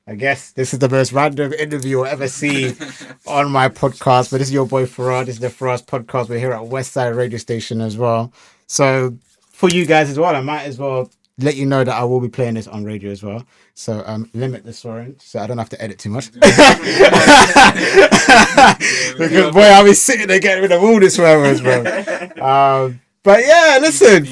I guess this is the most random interview you'll ever see on my podcast. But this is your boy Farah. This is the Firahs podcast. We're here at Westside Radio Station as well. So for you guys as well, I might as well let you know that I will be playing this on radio as well. So limit the swearing so I don't have to edit too much. Because boy, I'll be sitting there getting rid of all the swearers, bro. But yeah, listen.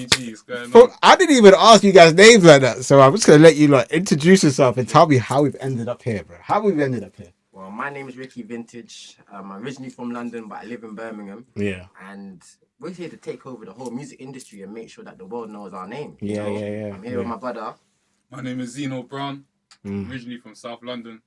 I didn't even ask you guys names like that, so I'm just gonna let you like introduce yourself and tell me how we've ended up here, bro. How we've ended up here. Well, my name is Ricky Vintage. I'm originally from London, but I live in Birmingham. Yeah. And we're here to take over the whole music industry and make sure that the world knows our name. Yeah. I'm here with my brother. My name is Zeno Brown. Originally from South London.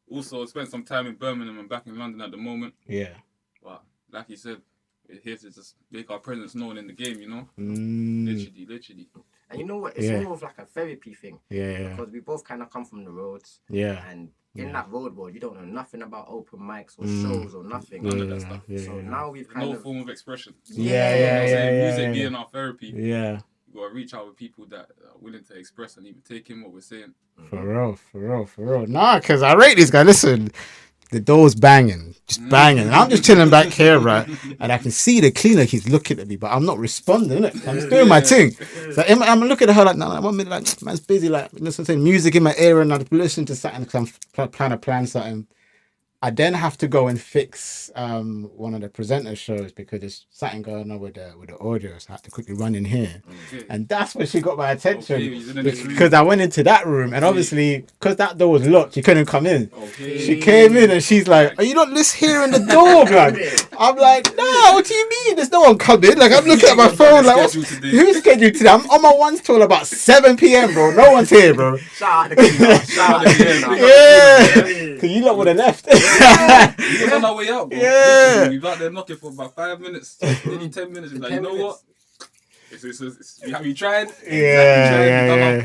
Also spent some time in Birmingham and back in London at the moment. Yeah. But like you said, we're here to just make our presence known in the game, you know? Literally. And you know what? It's more of like a therapy thing. Yeah. Because we both kind of come from the roads. Yeah. And in that road world, you don't know nothing about open mics or shows or nothing. None of that stuff. So now we've kind no form of expression. Yeah. Music being our therapy. Yeah. You gotta reach out with people that are willing to express and even take in what we're saying. For real. Nah, because I rate this guy. Listen, the door's banging, just banging. And I'm just chilling back here, right? And I can see the cleaner keeps looking at me, but I'm not responding, innit? I'm just doing my thing. So I'm looking at her like, nah, 1 minute, like, man's busy, like, listening to music in my ear and I'm listening to something because I'm trying to plan something. I then have to go and fix one of the presenter shows because there's something going on with the audio, so I had to quickly run in here. And that's when she got my attention because I went into that room and obviously because that door was locked, she couldn't come in. She came in and she's like, "Are you not hearing the door, man?" I'm like, "No, what do you mean? There's no one coming." Like I'm looking at my phone, like, who's scheduled today? I'm on my ones till about 7 p.m, bro. No one's here, bro. Shout out the cleaner. Yeah, because you lot would have left. We was on our way out, bro. Yeah. We got there knocking for about 5 minutes, maybe 10 minutes. We're like, you know what? Have you tried? Yeah.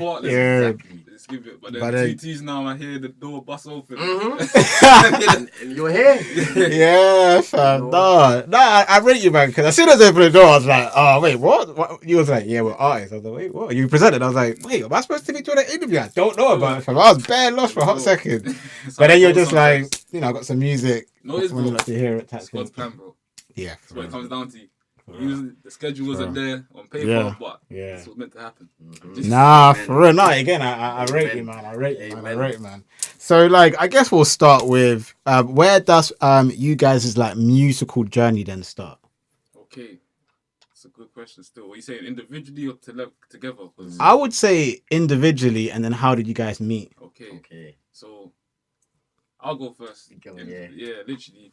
Let's give it. But then 2 T's now, I hear the door bust open. And you're here. Yeah, fam. Nah, I rate you, man. Because as soon as I opened the door, I was like, "Oh, wait, what?" You was like, "Yeah, we're artists." I was like, "Wait, what?" You presented. I was like, "Wait, am I supposed to be doing an interview?" I don't know about it, fam. I was bare lost for a hot second. But then you're just like, I got some music. No, it's when you like to hear it. It's God's plan, bro. Yeah. That's what it comes down to. The schedule wasn't there on paper, but it's what meant to happen. Nah, for real. Nah, again, I rate you, man. I rate you, man. So, like, I guess we'll start with where does you guys' like musical journey then start? Okay, that's a good question. Still, what are you saying, individually or together? I would say individually, and then how did you guys meet? Okay. So, I'll go first. Yeah, literally.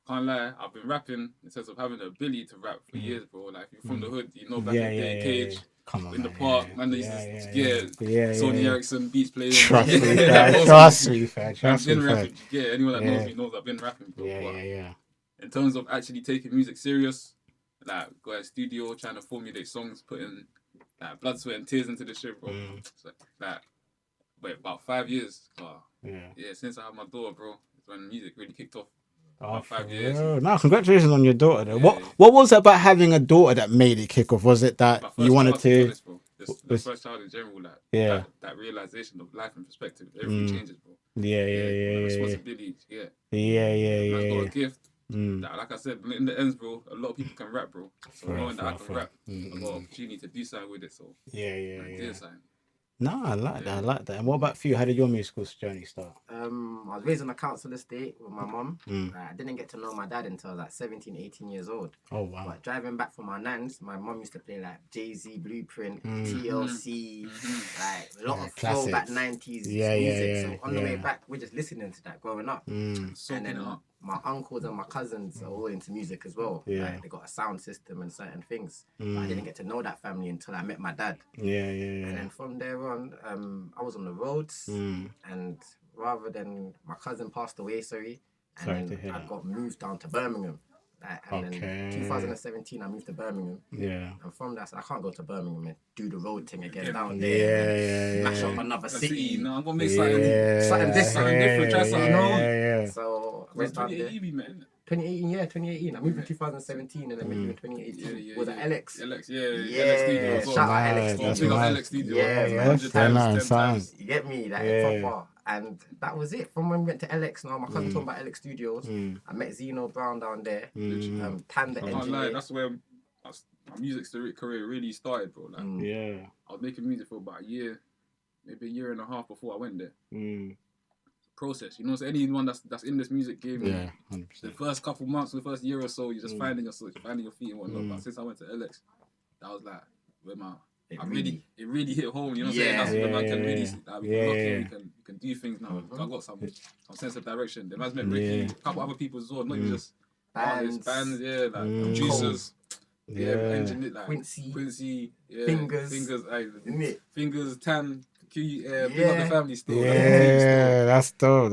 Can't lie, I've been rapping in terms of having the ability to rap for years, bro. Like, if you're from the hood, you know, back in the day, Cage, in the park, man, they used to get Sony Ericsson beats playing. Trust me, fam. I've been rapping. Yeah, anyone that knows me knows I've been rapping, bro. Yeah. In terms of actually taking music serious, like, go at studio, trying to formulate songs, putting like blood, sweat, and tears into the shit, bro. So, about 5 years. Since I had my daughter, bro, it's when music really kicked off. Oh, 5 years. No, congratulations on your daughter. Though. What was it about having a daughter that made it kick off? Was it that you wanted to? Honest, bro. The first child in general, like that realization of life and perspective, everything changes, bro. Responsibility, I've got a gift. That, like I said, in the ends, bro, a lot of people can rap, bro. So knowing that I can rap, I got an opportunity to do something with it. So do something. No, I like that. And what about for you? How did your musical journey start? I was raised on a council estate with my mum. I didn't get to know my dad until I was like 17, 18 years old. Oh, wow. But driving back from our nans, my mum used to play like Jay-Z, Blueprint, TLC, like a lot of throwback 90s music. So on the way back, we're just listening to that growing up. And then my uncles and my cousins are all into music as well. Like, they got a sound system and certain things. But I didn't get to know that family until I met my dad. And then from there on, I was on the roads, and rather than my cousin passed away, and then I got moved down to Birmingham. And then 2017, I moved to Birmingham. And from that, I can't go to Birmingham and do the road thing again down there. Mash up another city. No, I'm gonna make something different. Try something. So where's 2018, man? 2018. I moved in 2017 and then moved in 2018. Was it LX? LX, Studio. Shout out LX Studio. LX Studio. Yeah, 10 times. You get me? Like, proper. And that was it. From when we went to LX, now my cousin told me about LX Studios. I met Zeno Brown down there. Tan the engineer. That's where my music career really started, bro. Like, I was making music for about a year, maybe a year and a half before I went there. Process, you know, so anyone that's in this music game, 100%. The first couple months, the first year or so, you're just finding your feet and whatnot. But since I went to LX, that was like where it really hit home. You know what I'm saying? That's when I can really we can do things now. I got some sense of direction. Then I met Ricky, a couple other people as well, not just bands, producers. Engineer, like Quincy, Fingers, Tan, Q, big up the family still. Yeah, that's dope.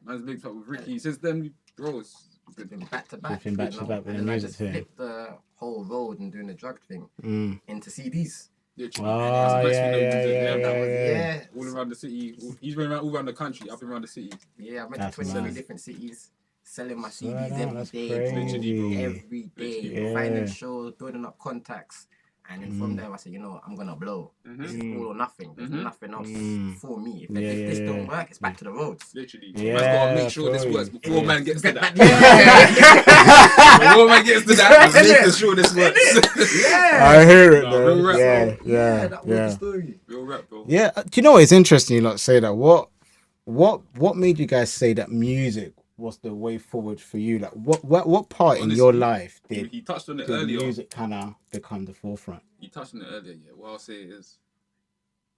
Man's linked up with Ricky. Since then, bro, it's been back to back. Been back to back with the music thing. Flipped the whole road and doing the drug thing into CDs. Literally. All around the city. He's been all around the country. I've been around the city. Yeah, I've been to 27 different cities. Selling my CDs every day, finding shows, building up contacts, and then from there I said, you know what, I'm gonna blow. This is all or nothing. There's nothing else for me. If this don't work, it's back to the roads. Literally, man's gotta make sure this works before man gets to that. Before man gets to that, make sure this works. I hear it, though. Real rap, that was the story. Real rap, bro. Yeah, do you know what? It's interesting you lot say that. What made you guys say that music was the way forward for you? Like what part in your life did he touched on it earlier? Music kind of become the forefront. You touched on it earlier, yeah. What I'll say is,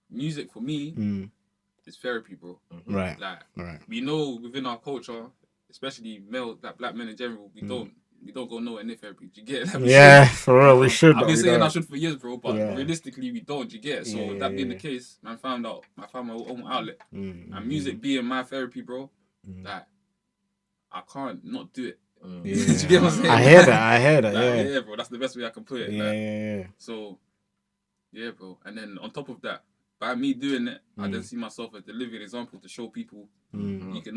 music for me is therapy, bro. Right. Like we know within our culture, especially male, like black men in general, we don't go nowhere near therapy. Do you get it? Yeah, for real, we should. I've been saying I should for years, bro, but realistically we don't. Do you get it? So that being the case, I found my own outlet, and music being my therapy, bro. Like, I can't not do it. Do you get what I'm saying? I hear that. Like, yeah, bro. That's the best way I can put it. Yeah. So, yeah, bro. And then on top of that, by me doing it, I then see myself as the living example to show people you can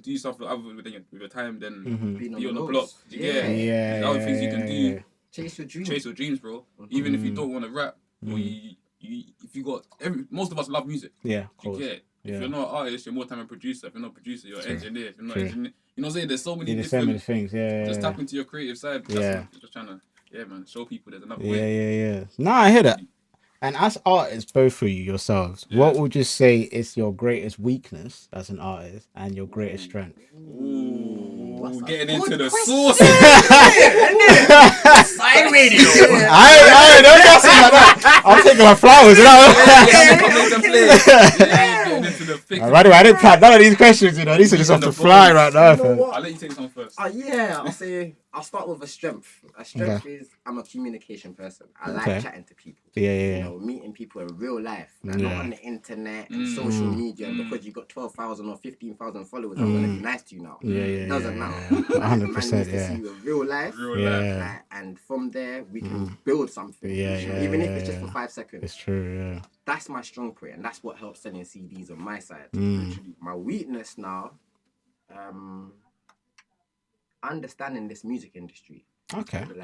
do something other with your time than be on the block. You get it? Yeah. The other things you can do. Chase your dreams, bro. Even if you don't want to rap, or if you got most of us love music. Yeah. You get it? If you're not an artist, you're more time a producer. If you're not a producer, you're an engineer. If you're not an engineer, you know what I'm saying? There's so many different things. Just tap into your creative side. Just trying to, man, show people there's another way. Yeah. No, I hear that. And as artists, both of you yourselves, what would you say is your greatest weakness as an artist and your greatest strength? Ooh, getting into the sauce. Side radio. I don't got something like that. I'm taking my flowers, you know. By the way, I didn't plan none of these questions, you know. These are just off the fly right now. I'll let you take some first. I'll start with a strength. A strength is I'm a communication person. I like chatting to people. Yeah. You know, meeting people in real life, not on the internet and social media. Because you got 12,000 or 15,000 followers, I'm gonna be nice to you now. It doesn't matter. 100%. To see you in real life. And from there we can build something. Even if it's just for 5 seconds. It's true. Yeah. That's my strong point, and that's what helps selling CDs on my side. My weakness now, understanding this music industry. Okay. The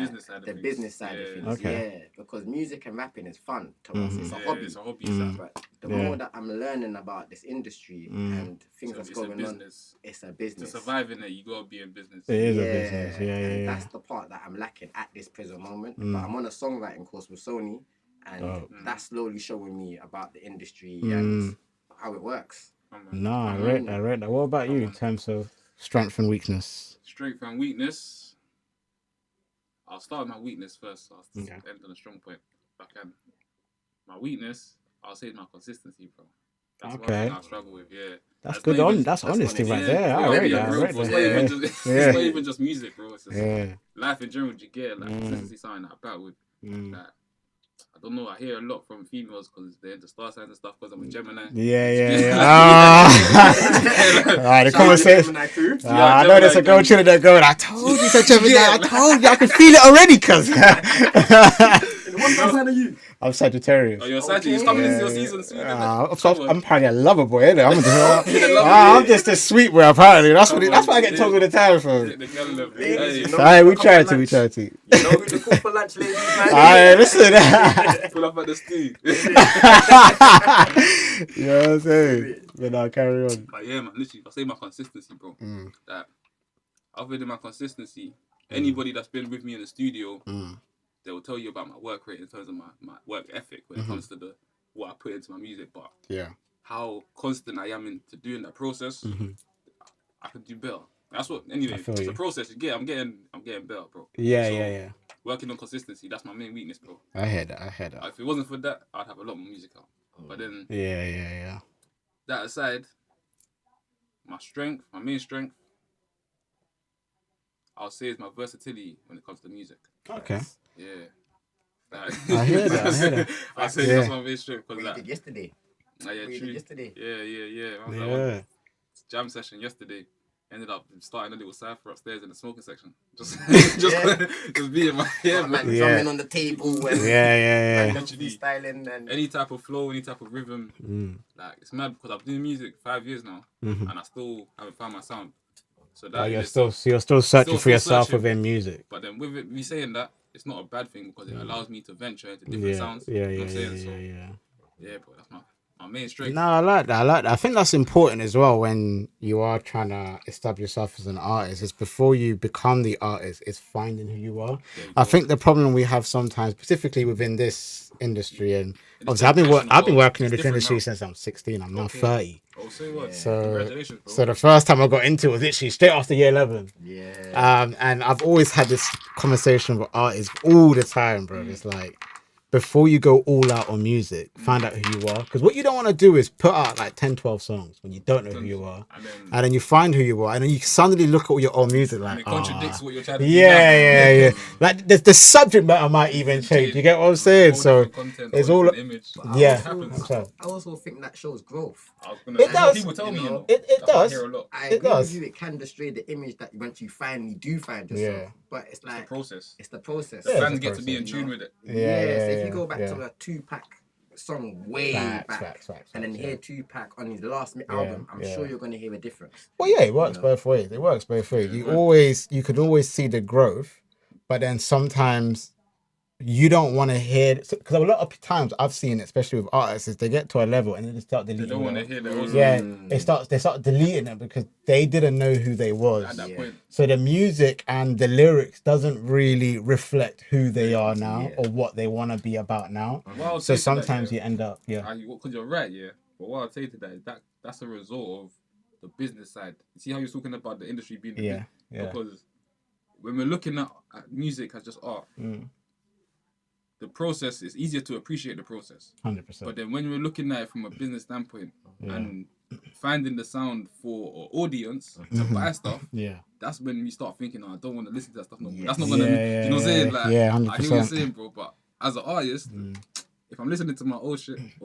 business side of things. Okay. Yeah, because music and rapping is fun to us. It's a hobby. It's a hobby. But the more that I'm learning about this industry and things that's going on, it's a business. To survive in it, you gotta be in business. It is a business. Yeah. That's the part that I'm lacking at this present moment. But I'm on a songwriting course with Sony, and that's slowly showing me about the industry and how it works. No, I read that. What about you in terms of strength and weakness? Strength and weakness. I'll start with my weakness first. I'll end on a strong point if I can. My weakness, I'll say, is my consistency, bro. That's one thing I struggle with. Yeah, that's good. That's honesty right there. I read that. It's not even just music, bro. It's just life in general. You get like consistency, something that I battle with. Like, I don't know. I hear a lot from females because they're into star signs and stuff. Because I'm a Gemini. Yeah. Alright, the conversation. I know there's a girl chilling there going, I told you, I told you, I can feel it already, cuz. What star sign are you? I'm Sagittarius. Oh, you're Sagittarius. It's coming into your season soon. I'm apparently a lover boy, innit? I'm just a sweet boy, apparently. That's why I get told all the time, bro. Hey, we try to. You know who to cook for lunch, ladies, man? Alright, listen. Pull up at the stew. You know what I'm saying? But I'll carry on. But yeah, man, literally, I'll say my consistency, bro. That other than my consistency, anybody that's been with me in the studio, they will tell you about my work rate in terms of my work ethic when it comes to what I put into my music. But how constant I am into doing that process, I can do better. That's what. Anyway, it's a process. I'm getting better, bro. Yeah. Working on consistency, that's my main weakness, bro. I heard that. If it wasn't for that, I'd have a lot more music out. But then, yeah. That aside, my main strength, I'll say is my versatility when it comes to music. Okay. Yeah. I hear that. I say that's my main strength. What you did yesterday? True. Yesterday? Yeah. Jam session yesterday. Ended up starting a little cypher upstairs in the smoking section. Just being man. Drumming on the table. And Literally styling and any type of flow, any type of rhythm. Like it's mad because I've been doing music 5 years now, and I still haven't found my sound. So that you're still searching for yourself within music. But then with me saying that, it's not a bad thing because it allows me to venture into different sounds. Yeah, bro, that's my main strength. No, I like that. I think that's important as well when you are trying to establish yourself as an artist. It's before you become the artist, it's finding who you are. I think the problem we have sometimes, specifically within this industry, and obviously I've been working in this industry since I'm 16. I'm now 30. Oh, say what? Congratulations, bro. So the first time I got into it was literally straight after year 11. Yeah. And I've always had this conversation with artists all the time, bro. It's like, before you go all out on music, find out who you are. Because what you don't want to do is put out like 10, 12 songs when you don't know who you are. And then you find who you are. And then you suddenly look at all your old music like, it contradicts what you're trying to do. Yeah. Like the subject matter might even change. You get what I'm saying? So it's all image. Yeah. I also think that shows growth. It does. People tell me, it does. I agree with you. It can destroy the image that once you finally do find yourself. Yeah. But it's like it's the process. The fans get to be in tune with it. If you go back to a Tupac song way back, and then hear Tupac on his last album, I'm sure you're going to hear a difference. Well, yeah, it works both ways. You could always see the growth, but then sometimes you don't want to hear, because a lot of times I've seen it, especially with artists, is they get to a level and then they start deleting. They don't want to hear their own. Yeah, they start deleting it because they didn't know who they was at that point. So the music and the lyrics doesn't really reflect who they are now or what they want to be about now. So sometimes you end up because you're right, but what I'll say to that is that's a result of the business side. See how you're talking about the industry being because when we're looking at music as just art, the process is easier to appreciate the process. 100%. But then when we're looking at it from a business standpoint and finding the sound for our audience to buy stuff, that's when we start thinking, I don't want to listen to that stuff no more. That's not gonna, you know what I'm saying? Like, 100%. I hear what you're saying, bro. But as an artist, if I'm listening to my old shit, it's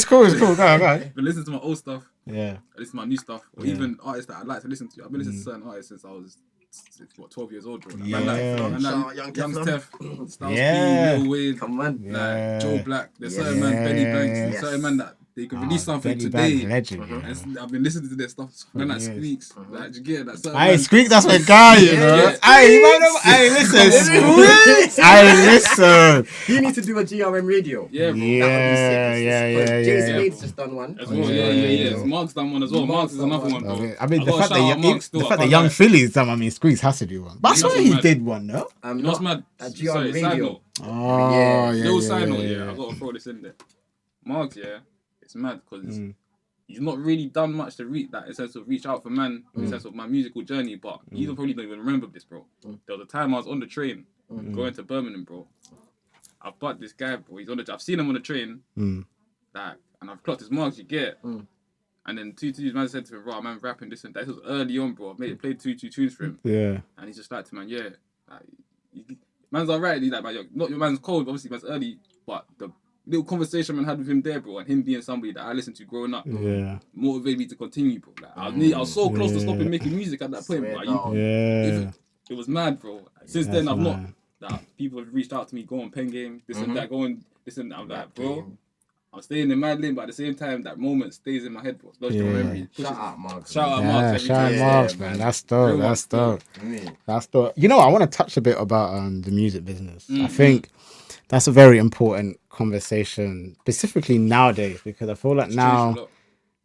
cool. Go. If I'm listening to my old stuff, I listen to my new stuff, or even artists that I like to listen to. I've been listening to certain artists since I was 12 years old, bro. Young Steph, Styles P, Lil Wayne, come on, like Joe Black. There's certain man, Benny Banks, certain man that they can release something today. And I've been listening to their stuff. Man, like Squeaks, like you get that. Hey, Squeaks, that's my guy, you know. Hey, listen, Squeaks. Listen. You need to do a GRM radio. Yeah, bro. Yeah. Jay Spade's just done one. As well, yeah. Mark's done one as well. Mark's is another one, bro. I mean, the fact that Young Philly's done, I mean, Squeaks has to do one. But I swear he did one, no? You know what's mad? A GRM radio. Little side note, I gotta throw this in there. Mark's, it's mad because he's not really done much to reach that in sense of reach out for man in sense of my musical journey, but you probably don't even remember this, bro. There was a time I was on the train going to Birmingham, bro. I've bought this guy, bro. I've seen him on the train, and I've clocked his marks. You get, and then two man said to him, "Bro, man, rapping this and that." This was early on, bro. I played two tunes for him. And he's just like to man, man's alright. He's like, man, not your man's cold. Obviously, man's early, but the little conversation man had with him there, bro, and him being somebody that I listened to growing up, motivated me to continue, bro. Like, I was so close to stopping making music at that point, bro. It was mad, bro. Since then, I've not that people have reached out to me, go on pen game, this and that, go on this and that. I'm like, bro, I'm staying in my lane, but at the same time, that moment stays in my head, bro. Logical memory. Shout out Marks. Shout out Marks. Shout out Marks, man. That's dope. That's dope. That's dope. You know, I want to touch a bit about the music business. I think that's a very important conversation, specifically nowadays, because I feel like now,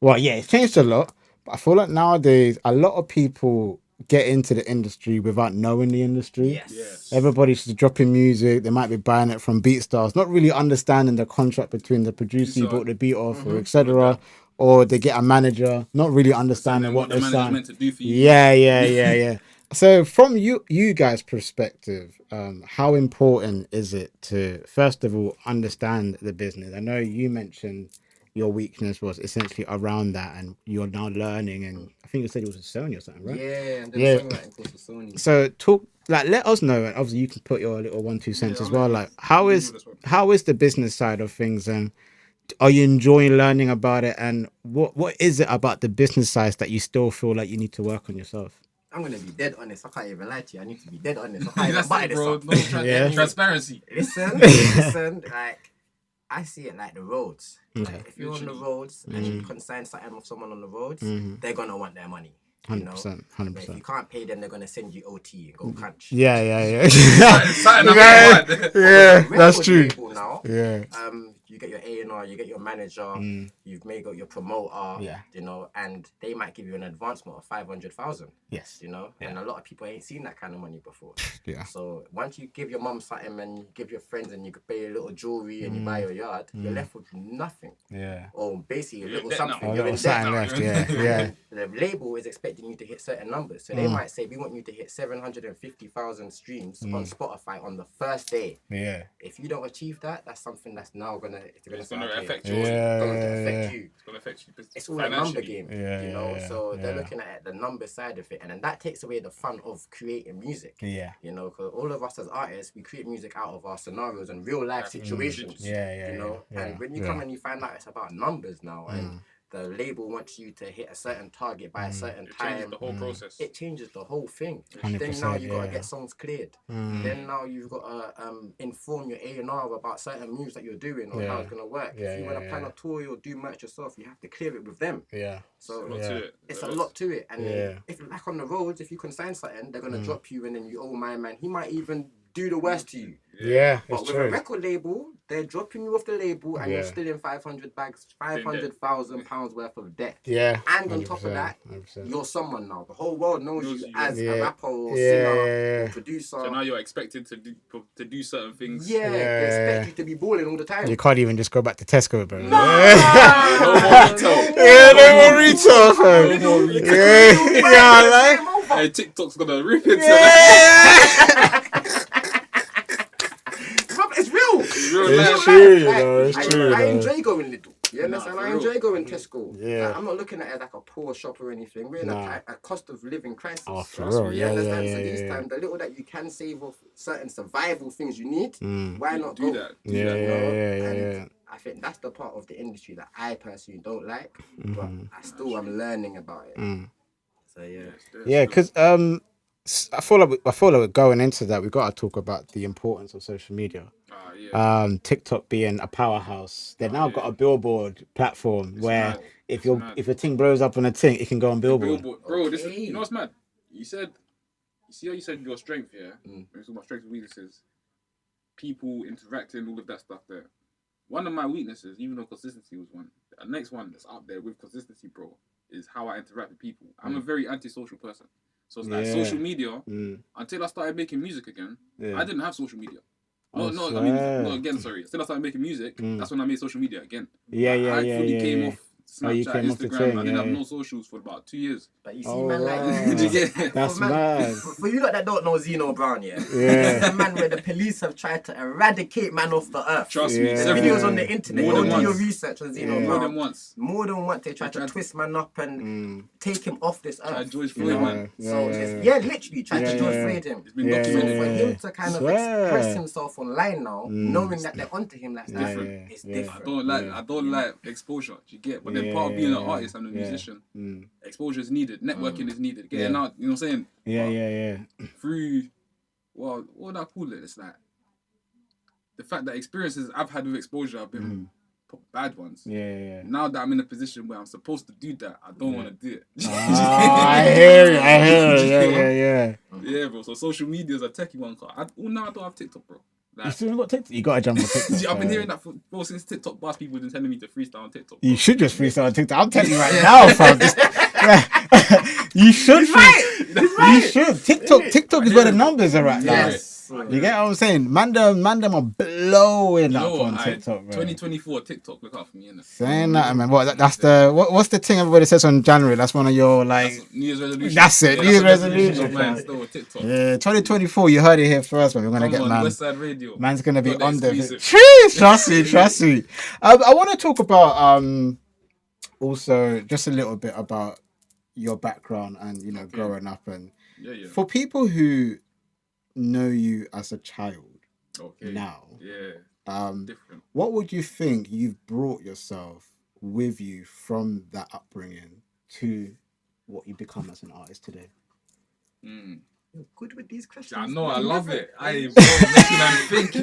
well, yeah, it's changed a lot, but I feel like nowadays a lot of people get into the industry without knowing the industry. Yes. Everybody's just dropping music. They might be buying it from BeatStars, not really understanding the contract between the producer who bought the beat off, or etc. Or they get a manager, not really understanding what they're saying. Meant to do for you. Yeah. So from you guys' perspective, how important is it to first of all understand the business? I know you mentioned your weakness was essentially around that, and you're now learning. And I think you said it was a Sony or something, right? Yeah, and then songwriting course for Sony. So let us know, and obviously you can put your little 1-2 cents as well. Like, how is the business side of things, and are you enjoying learning about it? And what is it about the business side that you still feel like you need to work on yourself? I'm gonna be dead honest. I can't even lie to you. I need to be dead honest. I can't even buy this bro. up. Transparency. Listen. Like, I see it like the roads. Okay. Like, if you're on the roads and you consign something with someone on the roads, they're gonna want their money. 100%. If you can't pay them, they're gonna send you OT and go crunch. Yeah. Yeah, that's true. Now, you get your A&R, you get your manager, you've maybe got your promoter, you know, and they might give you an advancement of 500,000. Yes. You know, and a lot of people ain't seen that kind of money before. Yeah. So once you give your mum something and you give your friends and you pay a little jewelry and you buy your yard, you're left with nothing. Yeah. Or basically a little something. Or a little something left. Yeah. The label is expecting you to hit certain numbers, so they might say we want you to hit 750,000 streams on Spotify on the first day. Yeah. If you don't achieve that, that's something that's now gonna affect you. It's gonna affect you. It's all a number game, you know. So they're looking at the number side of it, and then that takes away the fun of creating music. Yeah. You know, because all of us as artists, we create music out of our scenarios and real life situations. You know, and when you come and you find out it's about numbers now, and the label wants you to hit a certain target by a certain time. Changes the whole process. It changes the whole thing. 100%, Then now you gotta get songs cleared. Then now you've got to inform your A&R about certain moves that you're doing or how it's gonna work. If you want to plan a tour or do merch yourself, you have to clear it with them. Yeah. So it's a lot to it. And if like on the roads, if you consign something, they're gonna drop you, and then you owe my man. He might even do the worst to you. Yeah, but with a record label, they're dropping you off the label and you're still in 500,000 pounds worth of debt. Yeah. And on top of that, 100%. You're someone now. The whole world knows you as a rapper or singer or producer. So now you're expected to do certain things. Yeah, they expect you to be balling all the time. You can't even just go back to Tesco, bro. No more retail. No more retail. Hey, TikTok's gonna rip into that. It's real. It's true. I enjoy going little. You understand? I enjoy going Tesco. Yeah. Like, I'm not looking at it like a poor shop or anything. We're in a cost of living crisis. Oh, for real. You understand? So these times, the little that you can save off certain survival things you need, why not do go? that? Yeah. I think that's the part of the industry that I personally don't like, but I still am learning about it. So yeah, because I feel like going into that, we've got to talk about the importance of social media. TikTok being a powerhouse, they've now got a billboard platform where if your thing blows up on a thing, it can go on billboard. Bro, this is, you know what's mad? You see how you said your strength, when it's all about strengths and weaknesses, people interacting, all of that stuff there. One of my weaknesses, even though consistency was one, the next one that's up there with consistency, bro, is how I interact with people. I'm a very antisocial person. So it's like social media, until I started making music again, I didn't have social media. Until I started making music, that's when I made social media again. I fully came off Snapchat, Instagram. I didn't have no socials for about 2 years. But you see, man, like that's mad. For you lot that don't know Zeno Brown, it's the man where the police have tried to eradicate man off the earth. Trust me, there's videos on the internet. Go do your research on Zeno Brown. More than once. They tried to twist man up and take him off this earth. Tried George Floyd, man. So literally tried to George Floyd him. So for him to kind of express himself online now, knowing that they're onto him, that's different. It's different. I don't like exposure. Do you get? But then part of being an artist and a musician, exposure is needed. Networking is needed. Getting out, you know what I'm saying? Yeah. Through well, what would I call it? It's like the fact that experiences I've had with exposure have been bad ones. Yeah. Now that I'm in a position where I'm supposed to do that, I don't want to do it. I hear it. Yeah. Yeah, bro. So social media is a techie one. Now I don't have TikTok, bro. Like, you still got TikTok? You gotta jump on TikTok. I've been hearing that for since TikTok bars. People have been telling me to freestyle on TikTok. Bro. You should just freestyle on TikTok. I'm telling you right now, fam. You should. You should. TikTok is where the numbers are at now. Yes. You get what I'm saying? Man, them are blowing up on TikTok, bro. 2024 TikTok, look out for me, innit? Saying that, man. That's the what's the thing everybody says on January? That's one of your like New Year's resolution. That's it. New Year's resolution. Still TikTok. Yeah, 2024. You heard it here first, man. We're gonna get man. West Side Radio. Man's gonna be on the. Trust me. I want to talk about also just a little bit about your background and growing up and for people who know you as a child now. Different. What would you think you've brought yourself with you from that upbringing to what you become as an artist today? You're good with these questions. I know, I love it. Making them think.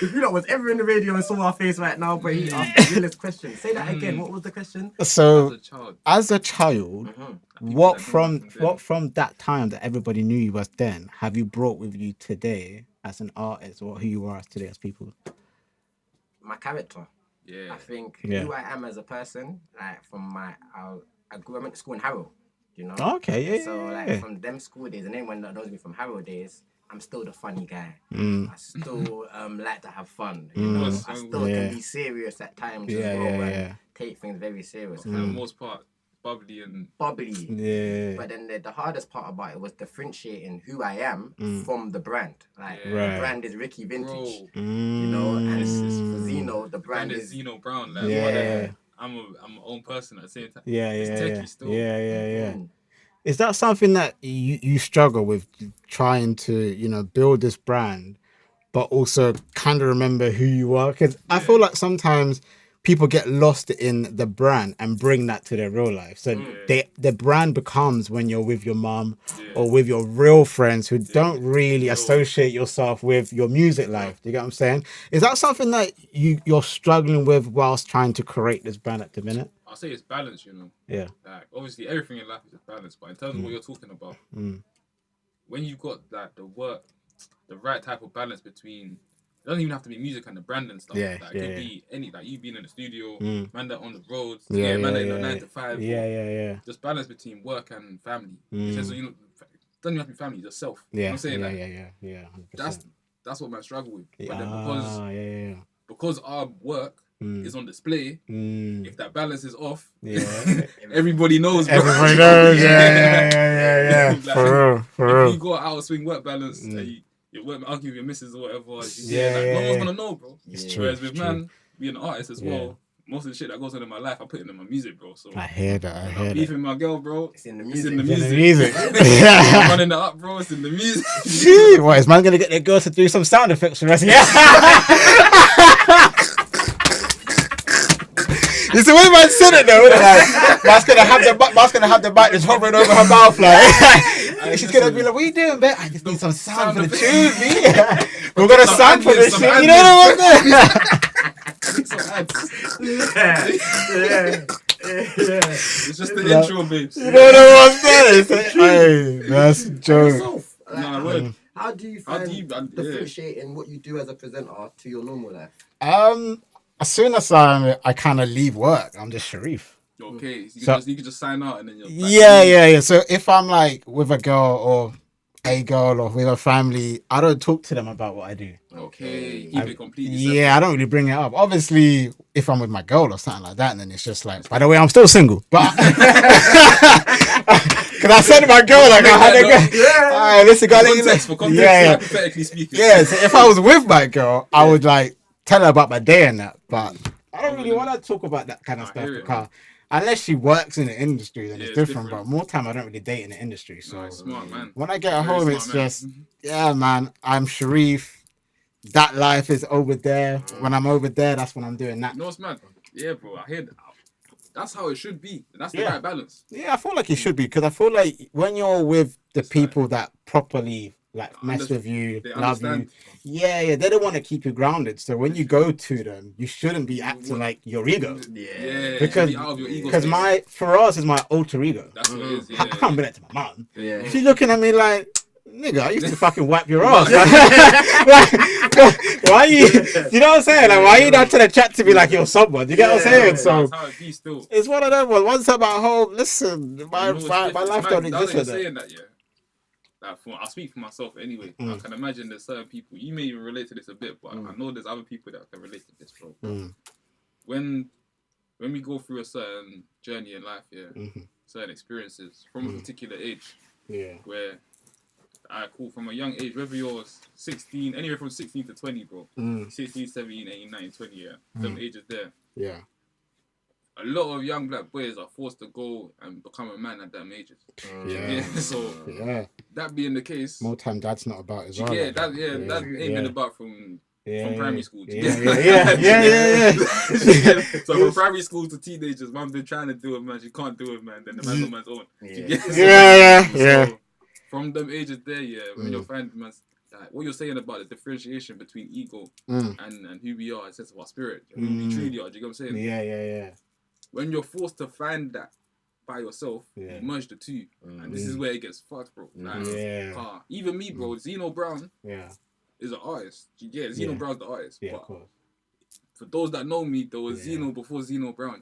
If you lot was ever in the radio and saw our face right now, but he asked the realest question. Say that again. What was the question? So, as a child, what from that time that everybody knew you was then have you brought with you today as an artist, or who you are today as people? My character. Yeah. I think who I am as a person, like from I went to school in Harrow. Okay, So like from them school days, and anyone that knows me from Harrow days, I'm still the funny guy. I still like to have fun. I still can be serious at times as well and take things very serious. For the most part, bubbly. Yeah. But then the hardest part about it was differentiating who I am from the brand. Like the brand is Ricky Vintage, and it's for Zeno. The brand is Zeno Brown. Like, I'm my own person at the same time. It's techie still. Yeah. Is that something that you struggle with, trying to build this brand, but also kind of remember who you are? Because I feel like sometimes people get lost in the brand and bring that to their real life. So the brand becomes when you're with your mom or with your real friends who don't really associate yourself with your music life. Do you get what I'm saying? Is that something that you're struggling with whilst trying to create this brand at the minute? I'll say it's balance, Yeah. Like obviously everything in life is a balance, but in terms of what you're talking about, when you've got that the right type of balance between. It doesn't even have to be music and the brand and stuff. It could be any, like you being in the studio, man that on the roads, man that in the 9 to 5. Just balance between work and family. So doesn't even have to be family, yourself. You know what I'm saying? Yeah. That's what man struggle with. But then because our work is on display, if that balance is off, everybody knows. Bro. Everybody knows. Yeah. Like, for real. If you got out of swing work balance, you work arguing with your missus or whatever, no one's gonna know, bro. Whereas with man, being an artist as well, most of the shit that goes on in my life, I put it in my music, bro. So I hear that. Beefing my girl, bro. It's in the music. I'm running that up, bro. It's in the music. What, is man gonna get their girls to do some sound effects for us? You see when man said it though, like, man's gonna have the mic just hovering over her mouth, like she's gonna be like, "What are you doing, babe? I just need some sound for the tune, me. We're gonna sample this shit, you know what I'm saying? It's just the intro, babes. You know what I'm saying? Hey, that's a joke. How do you find differentiating what you do as a presenter to your normal life? As soon as I kind of leave work, I'm just Sharif. Okay, so you can just sign out and then you're back. Yeah. So if I'm like with a girl or with a family, I don't talk to them about what I do. Okay, keep it completely separate. I don't really bring it up. Obviously, if I'm with my girl or something like that, then it's just like, by the way, I'm still single. But because I said to my girl, like, I had a girl. All right, listen, guys. For context, hypothetically speaking. Yeah, so if I was with my girl, I would like tell her about my day and that, but I don't really want to talk about that kind of stuff because unless she works in the industry, then it's different. But more time, I don't really date in the industry. So smart, man. When I get home, it's just, man, I'm Sharif. That life is over there. When I'm over there, that's when I'm doing that. No, it's mad. Yeah, bro, I hear that. That's how it should be. That's the right balance. Yeah, I feel like it should be because I feel like when you're with the people that properly like mess with you, love you. Yeah, they don't want to keep you grounded. So when you go to them, you shouldn't be acting like your ego. Yeah. Because Firahs is my alter ego. That's what it is. I can't be that to my mom. Yeah. She's looking at me like, nigga, I used to fucking wipe your ass. Why are you? You know what I'm saying? Like, why are you not trying to chat to me like you're someone? You get what I'm saying? So it's one of them. Once about home. Listen, my life don't exist with that. I'll speak for myself anyway. I can imagine there's certain people, you may even relate to this a bit, but I know there's other people that can relate to this, bro. When we go through a certain journey in life, certain experiences from a particular age, where I call from a young age, whether you're 16, anywhere from 16 to 20, bro. 16, 17, 18, 19, 20, them ages there. Yeah. A lot of young black boys are forced to go and become a man at them ages. So that being the case, more time that's not about as well. That ain't been about from primary school. So from primary school to teenagers, man's been trying to do it, man. She can't do it, man. Then the man's on man's own. So from them ages there, when you're finding man, like, what you're saying about the differentiation between ego and who we are, a sense of our spirit, who we truly are. Do you get what I'm saying? Yeah. When you're forced to find that by yourself, you merge the two, and this is where it gets fucked, bro. Like, even me, bro. Zeno Brown is an artist. Zeno Brown's the artist. Yeah, but of course. For those that know me, there was Zeno before Zeno Brown.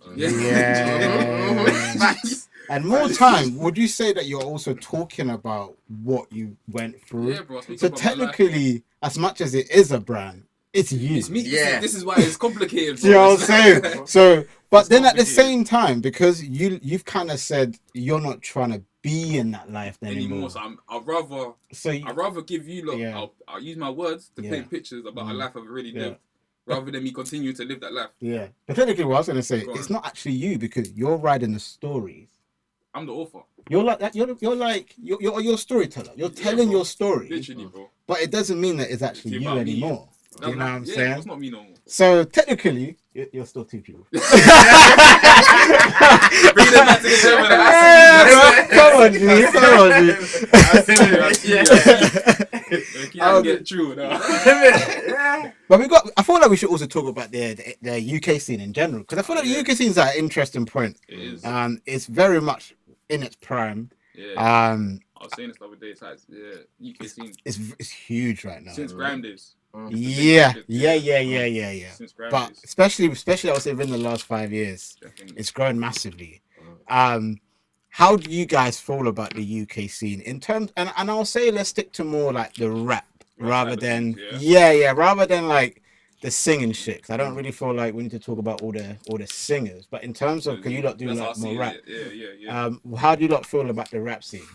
And more time, would you say that you're also talking about what you went through? Yeah, bro. So technically, as much as it is a brand, it's you. It's me. Yeah. This is why it's complicated, bro. You know what I'm saying? So, but then at the same time, because you've kind of said you're not trying to be in that life anymore. So I'd rather give you I'll use my words to paint pictures about a life I've already lived. Rather than me continue to live that life. Yeah. But technically what I was going to say, it's not actually you because you're writing the stories. I'm the author. You're like that. You're a storyteller. You're telling your story. Literally, bro. But it doesn't mean that it's actually you anymore. You know what I'm saying? It's not me no more. So technically, you're still two people. Bring them back to the Come on, G. I'll get true now. But I feel like we should also talk about the UK scene in general because I feel like the UK scene is at an interesting point. It is. It's very much in its prime. Yeah. I was saying this the other day. It's like UK scene. It's huge right now. Since Grime days. Yeah. But days. especially I would say within the last 5 years, it's grown massively. How do you guys feel about the UK scene in terms? And I'll say let's stick to more like the rap rather than rather than like the singing shit. 'Cause I don't really feel like we need to talk about all the singers. But in terms of, can you lot do like more rap? Yeah. How do you lot feel about the rap scene?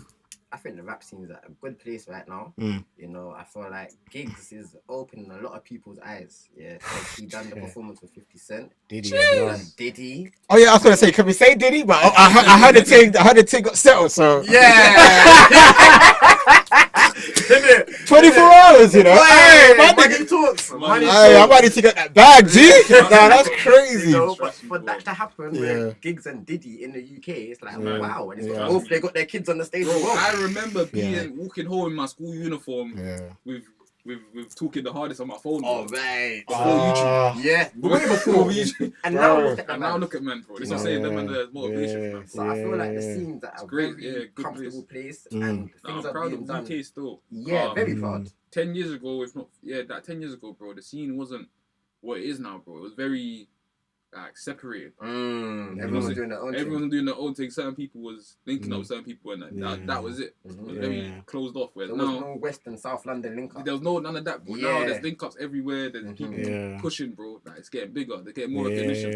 I think the rap scene is at a good place right now. You know, I feel like Gigs is opening a lot of people's eyes. Yeah, he done the performance with 50 Cent. Diddy. Diddy. Oh yeah, I was gonna say, can we say Diddy? But I heard the thing got settled. So yeah. 24 hours, you know. Money talks. I might need to get that bag, G. Nah, that's crazy. You know, but for that to happen with Gigs and Diddy in the UK, it's like wow. And it's both they got their kids on the stage. I remember walking home in my school uniform with talking the hardest on my phone. Oh, right. Before YouTube. Yeah. Way before YouTube. And now look at man, bro. This is saying them and the motivation, man. So I feel like the scene's at a very comfortable place. And things are proud being of done. UK still. Yeah, very proud. 10 years ago, 10 years ago, bro, the scene wasn't what it is now, bro. It was very like separated. Everyone was doing their own thing. Everyone was doing their own thing. Certain people was linking up with certain people, and that was it. It was very closed off. Whereas there was no West and South London link up. There was none of that, bro. Now there's link ups everywhere. There's people pushing, bro. Like, it's getting bigger. They're getting more recognition.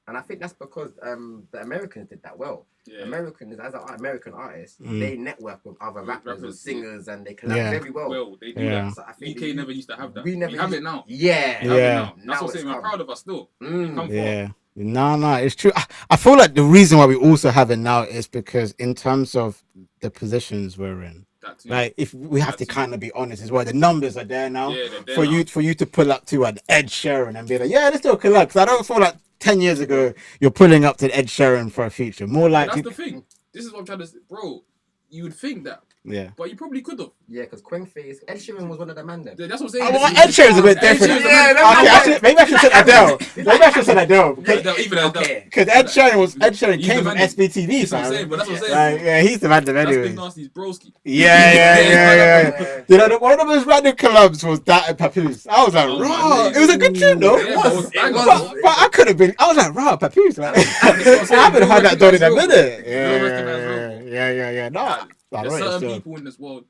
And I think that's because the Americans did that well. Americans, as an American artist, they network with other rappers and singers, and they collab very well. Well, they do that. So I think UK never used to have that. We have it now. Yeah. That's what I'm saying. I'm proud of us still. No, it's true. I feel like the reason why we also have it now is because in terms of the positions we're in, like if we have to kind of be honest as well, the numbers are there now for you to pull up to an Ed Sheeran and be like, let's do a collab. Because I don't feel like 10 years ago you're pulling up to Ed Sheeran for a feature. More like that's the thing. This is what I'm trying to say, bro. You would think that Yeah. But you probably could have. Yeah, because Quenface, Ed Sheeran was one of the man then. Yeah, that's what I'm saying. Ed Sheeran's a bit different. Maybe I should say Adele. Maybe I should say Adele. Even Adele. Because Ed Sheeran came from SBTV, fam. But that's what I'm saying. Yeah, he's the man anyway. That's Big Nasty's broski. Yeah. You know, one of those random collabs was that and Papoose. I was like, raw. It was a good tune though. It was. But I could have been. I was like, raw, Papoose. I haven't had that done in a minute. Yeah. No. There's certain people in this world,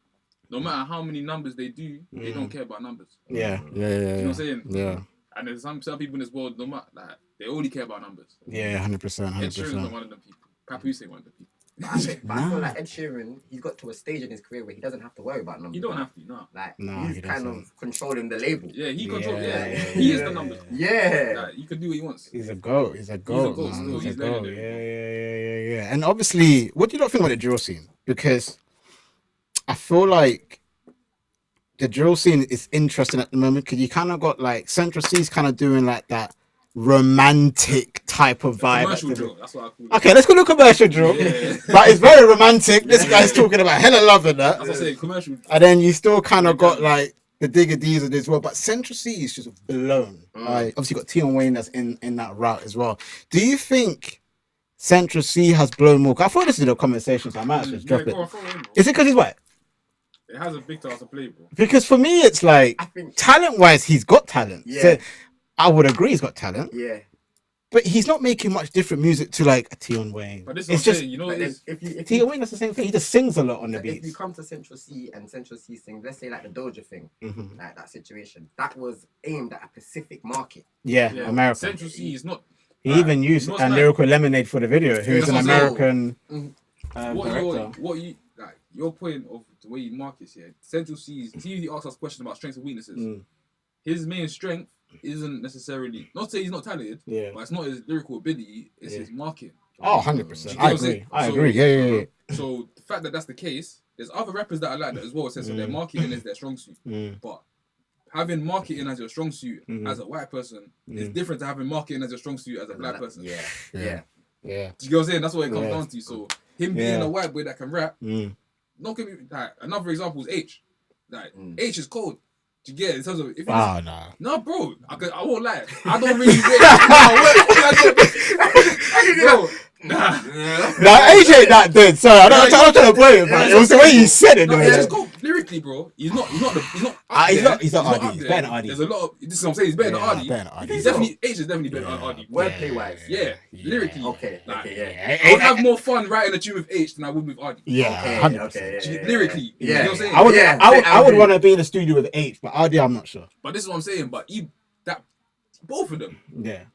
no matter how many numbers they do, they don't care about numbers. Yeah. You know what I'm saying? Yeah. And there's some people in this world, no matter, like, they only care about numbers. Yeah, 100%. Ed Sheeran's not one of them people. Papoose ain't one of them people. But I feel like Ed Sheeran, he's got to a stage in his career where he doesn't have to worry about numbers. You don't have to, no. Like, No, he's kind of controlling the label. Yeah, he controls. He is the numbers. Yeah. Like, he can do what he wants. He's a goat. He's a goat. He's a goat. Yeah. And obviously, what do you not think about the drill scene? Because I feel like the drill scene is interesting at the moment because you kind of got like Central C's kind of doing like that romantic type of vibe. Commercial drill, that's what I call it. Okay, let's go to commercial drill. Yeah. But it's very romantic. This guy's talking about hella love and that. That's what I say, commercial. And then you still kind of got like the Digger D's as well. But Central C is just blown. Like, obviously, you got Tion Wayne that's in that route as well. Do you think Central C has blown more? I thought this is a conversation, so I might just drop it. Is it because he's white? It has a big task to play, bro. Because for me, it's like, talent-wise, he's got talent. Yeah. So I would agree he's got talent. Yeah. But he's not making much different music to like a Tion Wayne. But this it's is just, saying, you know, if Tion Wayne, that's the same thing. He just sings a lot on the beats. If you come to Central C and Central C sings, let's say like the Doja thing, like that situation, that was aimed at a specific market. Yeah. America. Central C is not. He even used Lyrical Lemonade for the video, who's an American director. Your point of the way he markets here, Central C, he asked us a question about strengths and weaknesses. His main strength isn't necessarily, not to say he's not talented, but it's not his lyrical ability, it's his marketing. Oh, 100%. I agree. Yeah. So the fact that that's the case, there's other rappers that I like that as well, since their marketing is their strong suit. But having marketing as your strong suit as a white person is different to having marketing as your strong suit as a black person. Yeah. Do you get what I'm saying? That's what it comes down to. So him being a white boy that can rap, not give me like another example is H. Like H is cold. Do you get it? In terms of if no, bro, I won't lie. I don't really bro. H ain't that dead. Sorry, I'm trying to play it, but it was the way you said it. Just go lyrically, bro. He's not RD. He's not RD. He's better than RD. There's a lot of this is what I'm saying. He's better than RD. He's definitely H is definitely better than RD. Wordplay wise, lyrically. Okay. I would have more fun writing a tune with H than I would with RD. Yeah, 100%. Lyrically, you know what I'm saying? I would want to be in the studio with H, but RD, I'm not sure. But this is what I'm saying. But both of them,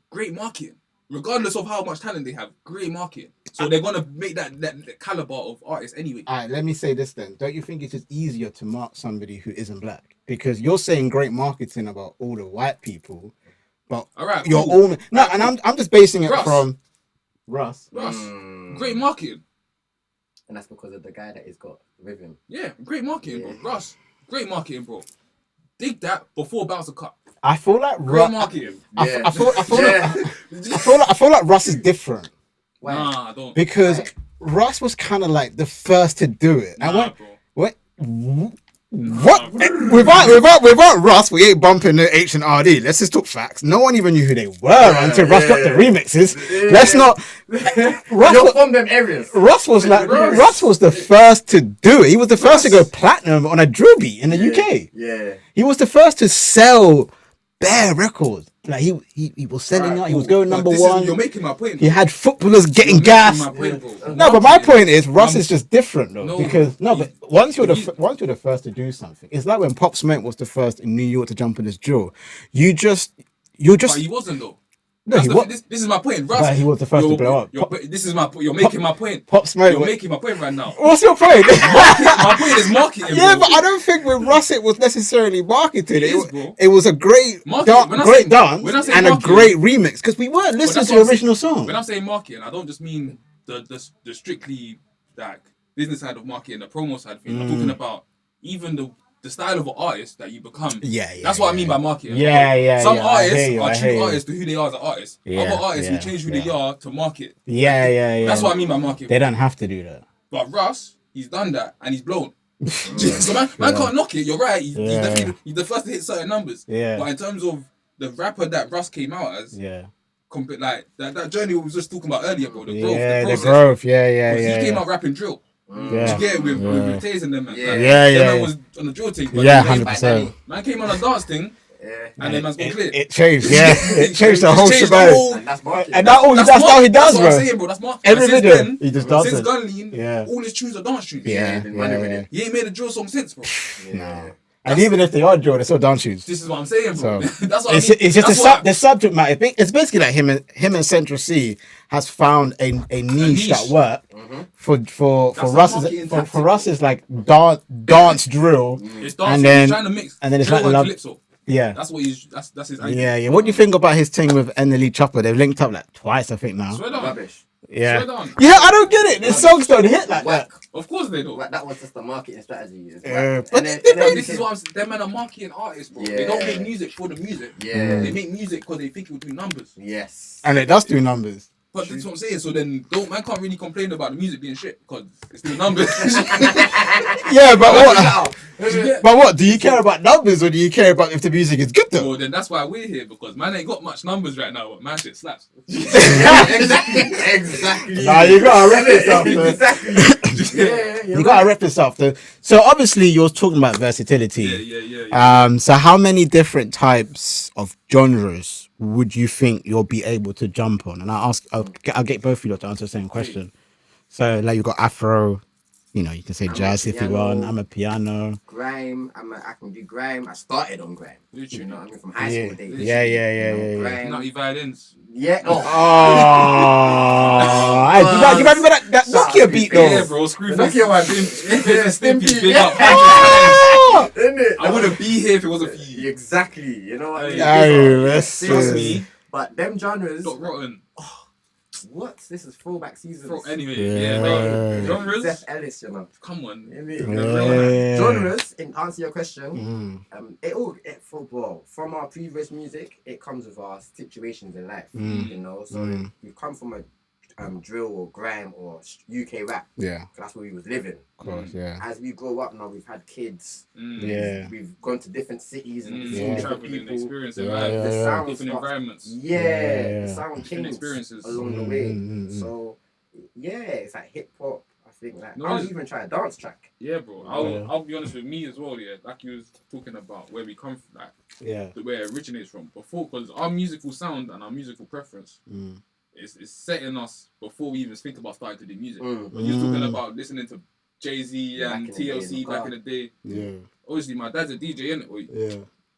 great marketing. Regardless of how much talent they have, great marketing. So they're gonna make that caliber of artist anyway. Alright, let me say this then. Don't you think it's just easier to mark somebody who isn't black? Because you're saying great marketing about all the white people, but you're all and I'm just basing it from Russ. Great marketing. And that's because of the guy that he's got with him. Yeah, great marketing, bro. Russ, great marketing, bro. Dig that before Bouncer Cut. I feel like I feel like Russ is different. Why? Nah, I don't. Because Russ was kind of like the first to do it. What? Without Russ, we ain't bumping the H and RD. Let's just talk facts. No one even knew who they were until Russ got the remixes. Let's not. You're from them areas. Russ was the first to do it. He was the first to go platinum on a drill beat in the UK. Yeah. He was the first to sell bare records. Like he was selling out. He was going number one. You're making my point. He had footballers getting gas. No, but my point is Russ is just different though. But once you're the first to do something, it's like when Pop Smoke was the first in New York to jump in his drill. You're just. But he wasn't though. No, this is my point. Russ, but he was the first to blow up. You're making my point. Pop Smoke. You're making my point right now. What's your point? My point is marketing. Yeah, bro. but I don't think with Russ it was necessarily marketed. Bro. It was a great dance and a great remix because we weren't listening to the original song. When I'm saying marketing, I don't just mean the strictly like business side of marketing, the promo side of things. I'm talking about even the style of an artist that you become. That's what I mean by marketing. Some artists are true artists to who they are as an artist. Other artists who change who they are to market. That's what I mean by marketing. They don't have to do that. But Russ, he's done that and he's blown. So man can't knock it. You're right. He's definitely he's the first to hit certain numbers. Yeah. But in terms of the rapper that Russ came out as, like that journey we was just talking about earlier, bro. The growth, the process. The growth. Yeah. He came out rapping drill. Yeah. You get it with Taze and them, man. Yeah. Man was on the drill thing. But 100%. Man came on a dance thing. And then man's got clear. It changed, it changed the whole shebang. And that's how he does, bro. That's what I'm saying, bro. That's marketing. Every video, he just does since it. Gunlean, all his tunes are dance tunes. He ain't made a drill song since, bro. No. And even if they are drill, they're still dance tunes. This is what I'm saying, bro. So, that's what I mean. It's just the subject matter. It's basically like him and Central C has found a niche that work. For us is like dance drill. It's dance, he's trying to mix and then it's drill like and calypso. Yeah, that's what that's his idea. Yeah. What do you think about his thing with NLE Chopper? They've linked up like twice, I think now. Swear down. Rubbish. Yeah, I don't get it. The songs don't hit like that. Of course they don't. That was just a marketing strategy. But this is what I'm saying. Them men are marketing artists, bro. They don't make music for the music. They make music because they think it will do numbers. Yes. And it does do numbers. But that's what I'm saying. So then, man can't really complain about the music being shit because it's the numbers. Yeah, but what? But what? Do you care about numbers or do you care about if the music is good though? Well, then that's why we're here because man ain't got much numbers right now. But man shit slaps. Exactly. Nah, you gotta rep yourself. Yeah, you gotta rep yourself. So obviously you're talking about versatility. Yeah. So how many different types of genres would you think you'll be able to jump on? And I'll get both of you to answer the same question. So like you got Afro, you can say jazz if you want. I'm a piano. Grime, I can do grime. I started on grime. Literally. You know what I mean? From high school days. Yeah. Grime. Nutty violins. Yeah. Oh, you remember that Nokia beat though? Yeah, bro. Screw Nokia one. Stimpy, big up. I wouldn't be here if it wasn't for you. Exactly. You know what I mean? Trust me. But them genres. Got rotten. What? This is throwback seasons. Anyway, genres. Seth Ellis, Come on. Genres. In answer to your question, from our previous music, it comes with our situations in life. So we've come from a drill or grime or UK rap. Yeah, that's where we was living. Of course, yeah. As we grow up now, we've had kids. We've gone to different cities and different people. Experiencing the sound different environments. The sound changed experiences along the way. So it's like hip hop. I think I'll even try a dance track. Yeah, bro. I'll be honest with me as well. Yeah, like you was talking about where we come from, where it originates from. Before, because our musical sound and our musical preference. It's setting us before we even think about starting to do music. When you're talking about listening to Jay-Z and TLC back in the day, obviously my dad's a DJ, innit?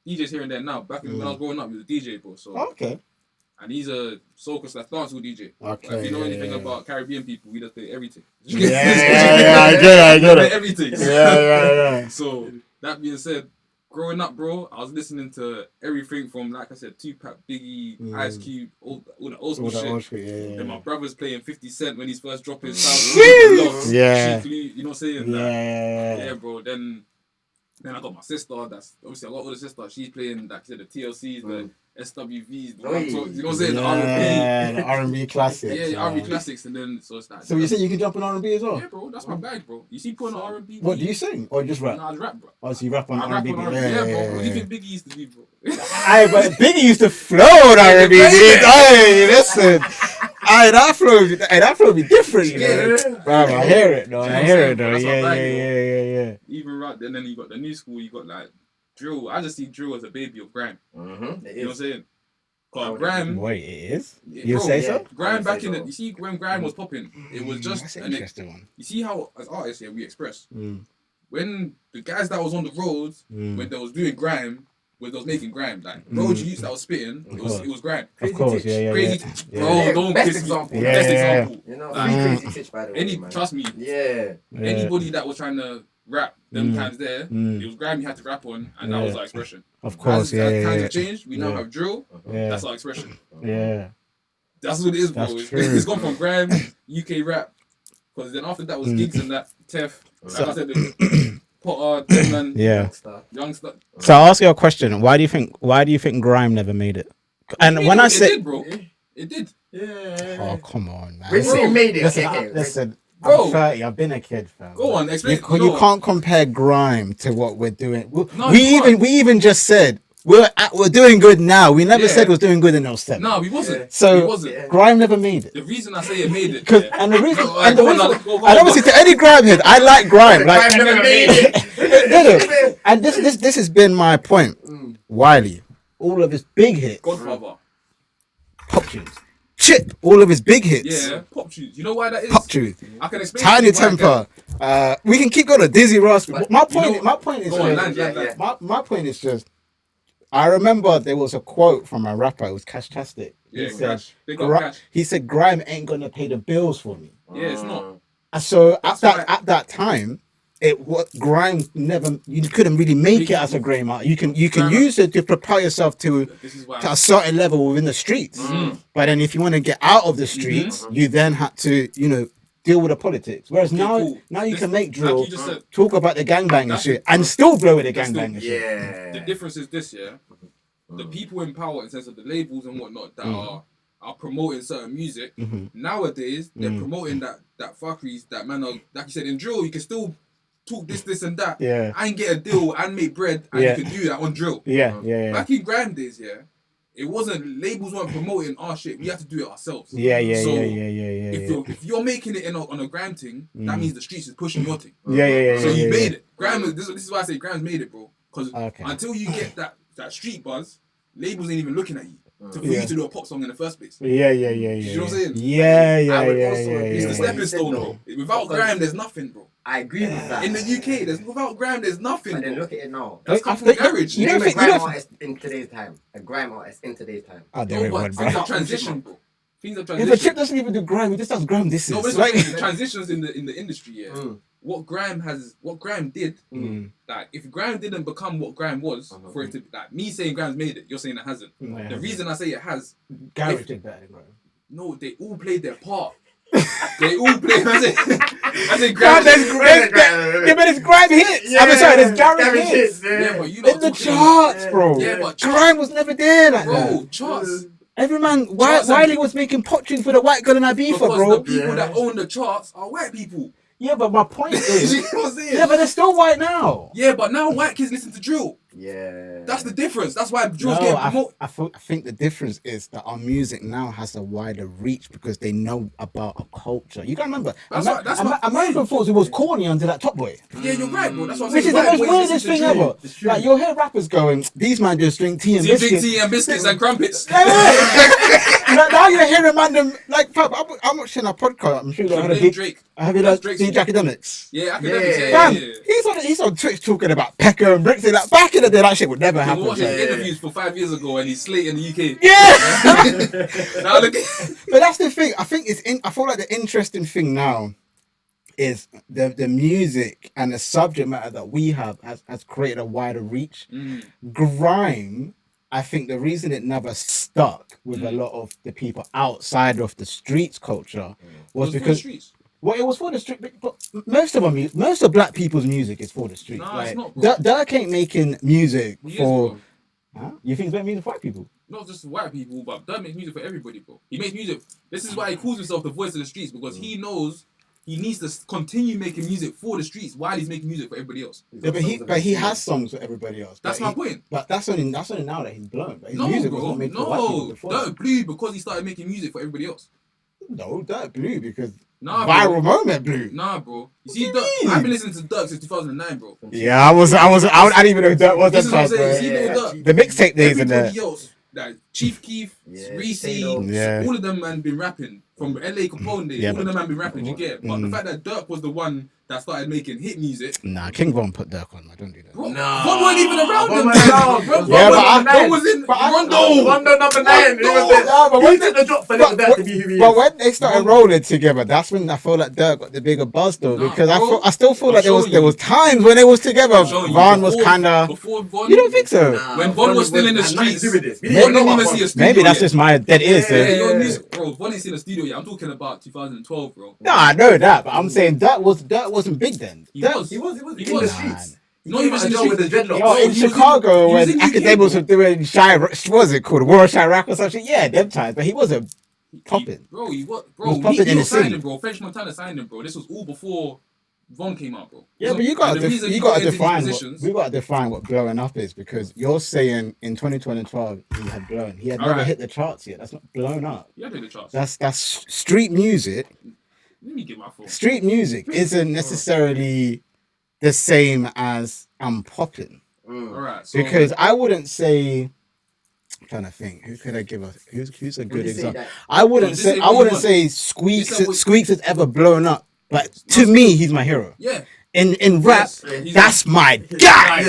DJ's here and there now. Back when I was growing up, he was a DJ, bro. So and he's a soca / dancehall DJ. Okay. If you know anything about Caribbean people, we just play everything. I get it. Everything. Yeah. So that being said, growing up, bro, I was listening to everything from, like I said, Tupac, Biggie, Ice Cube, all the old school shit. Then my brother's playing 50 Cent when he's first dropping sound. Yeah. You know what I'm saying? Yeah, bro. Then I got my sister. That's obviously I got older sister. She's playing, like I said, the TLCs, the SWVs, you know what I'm saying? The R&B. The R&B classics. Yeah, R&B classics, and then so it's like. So you say you can jump on R&B as well? Yeah, bro. That's my bag, bro. You see, putting on R&B. What do you sing or just rap? Nah, I rap, bro. Oh, so you rap on R&B? Yeah, bro. What do you think Biggie used to be, bro? But Biggie used to flow on R&B. Hey, listen. That flow be different, Bro, I hear it though. Yeah. Even right then you got the new school. You got like drill. I just see drill as a baby of grime. You know what I'm saying? Cause grime. Wait, it is? You say so? Grime back in the. You see when grime was popping, it was just that's an interesting one. You see how as artists here we express. When the guys that was on the roads when they was doing grime. When they was making grime, like road youths that was spitting, it was grime. Of course, Crazy Bro, don't best kiss example. me. Best example. You know, Crazy Titch, by the way, man. Trust me. Yeah. Anybody that was trying to rap them times there, it was grime you had to rap on, and that was our expression. Of course, as times have changed, we now have drill. That's our expression. Yeah. That's what it is, bro. It's gone from grime, UK rap, because then after that was gigs and that, Tef. Like I said, Potter, Deadman, Youngster. So I'll ask you a question. Why do you think grime never made it? And when I say it did, bro. It did. Yeah. Oh, come on, man. When you say made it, okay. Listen. I'm 30. I've been a kid, fam. Go on, explain. You can't compare grime to what we're doing. We even just said we're doing good now. We never said we're doing good in 07. No, we wasn't. Yeah. So we wasn't. Grime never made it. The reason I say it made it, and the reason, and obviously to any grime head, I like grime. Like grime never made it. And this has been my point. Wiley, all of his big hits. Godfather. Pop tunes. Chip, all of his big hits. Yeah, pop tunes. You know why that is? Pop tunes. I can explain. Tiny Temper. We can keep going to Dizzy Rascal. My point is my point is just, I remember there was a quote from a rapper. It was Cashtastic. He said, "Grime ain't gonna pay the bills for me." Yeah, it's not. So at that time, grime never. You couldn't really make it as a grime art. You can use it to prepare yourself to a certain level within the streets. But then if you want to get out of the streets, you then had to deal with the politics. Whereas now you can make drill, talk about the gangbang and shit, and still blow with the gangbang and shit. Yeah. The difference is this, the people in power in sense of the labels and whatnot that are promoting certain music nowadays. They're promoting that fuckeries that man are, like you said, in drill you can still talk this and that and get a deal and make bread and you can do that on drill. Back in grime days, it wasn't, labels weren't promoting our shit. We had to do it ourselves. If you're making it on a grime thing, that means the streets is pushing your thing. So you made it. Grime. This is why I say grime's made it, bro. Because until you get that street buzz, labels ain't even looking at you for you to do a pop song in the first place. You know what I'm saying? It's the stepping stone, bro. Without grime, there's nothing, bro. I agree with that. In the UK, without grime, there's nothing. But then look at it now. That's come from the garage. You name a grime artist in today's time. A grime artist in today's time. Things have transitioned, bro. Things have transitioned. If the chip doesn't even do grime, he just does grime. This is the transitions in the industry. What grime did. Like if grime didn't become what grime was, for it to like me saying grime's made it, you're saying it hasn't. The reason I say it has, garage did better than grime. No, they all played their part. They all play. I say grime. But it's grime hits. There's garage hits. Yeah, but you in the charts, bro. Yeah, but grime was never there like that. Bro, charts. Every man, Wiley was making pop tunes for the white girl in Ibiza, bro. The people that own the charts are white people. Yeah, but my point is, you know what I'm saying? Yeah, but they're still white now. Yeah, but now white kids listen to drill. Yeah, that's the difference. That's why drill's getting promoted. I think the difference is that our music now has a wider reach because they know about a culture. You gotta remember, American thought it was corny under that Top Boy. Yeah, you're right, bro. That's what I'm saying. Which is the most weirdest thing ever. Like you'll hear rappers going, "These man just drink tea and biscuits." Drink tea and biscuits and crumpets. Now you're hearing random like. I'm watching a podcast. I'm sure you heard of Drake. Have you heard of DJ Academics? Yeah, Academics. He's on Twitch talking about Pecker and Bricks. Like back in the day, that shit would never happen. We watched his interviews for 5 years ago, and he's slating the UK. Yeah. Now look, but that's the thing. I think I feel like the interesting thing now is the music and the subject matter that we have has created a wider reach. Grime, I think the reason it never stuck with a lot of the people outside of the streets culture was because. Well, it was for the street, but most of black people's music is for the street. No, like, it's not, bro. Dirk ain't making music for. Huh? You think he's making music for white people? Not just white people, but Dirk makes music for everybody, bro. He makes music. This is why he calls himself the voice of the streets, because he knows he needs to continue making music for the streets while he's making music for everybody else. Yeah, but he has songs for everybody else. That's my point. But that's only now that he's blown. But his music was not made for white people before. Dirk blew because he started making music for everybody else. No, Dirk blew because viral moment blew. Nah, bro. You see, Dirk, I've been listening to Dirk since 2009, bro. Yeah, I didn't even know Dirk was that type, bro. See, Dirk, the mixtape days in there. Everybody else, like Chief Keef, Reese, all of them man been rapping from LA Capone days. All of them man been rapping. You get it? But the fact that Dirk was the one that started making hit music. Nah, King Von put Dirk on. I don't do that. Bro, Von wasn't even around them. Von was in Rondo number 9. He took the drop for Dirk to be who he is. But when they started rolling together, that's when I felt like Dirk got the bigger buzz though, because I still feel like there was times when they was together. Von was kinda. You don't think so? When Von was still in the streets, Von didn't even see a studio. Maybe that's just my dead ears. Bro, Von ain't seen a studio yet. I'm talking about 2012, bro. No, I know that, but I'm saying Dirk wasn't big then. He was in the streets. Not even with the dreadlocks. In Chicago, when academics were doing Shy, what was it called? War of Chirac or something? Yeah, them times. But he wasn't popping. Bro, he was signing, bro. French Montana signed him, bro. This was all before Von came out, bro. Yeah, but you got to define what blowing up is, because you're saying in 2012 he had blown. He had never hit the charts yet. That's not blown up. He had hit the charts. That's street music. Let me get my phone. Street music isn't necessarily the same as I'm popping. All right. So, because I wouldn't say. I'm trying to think. Who could I give us? Who's a good example? I wouldn't say Squeaks has ever blown up, but to me, he's my hero. Yeah. In rap, that's my guy.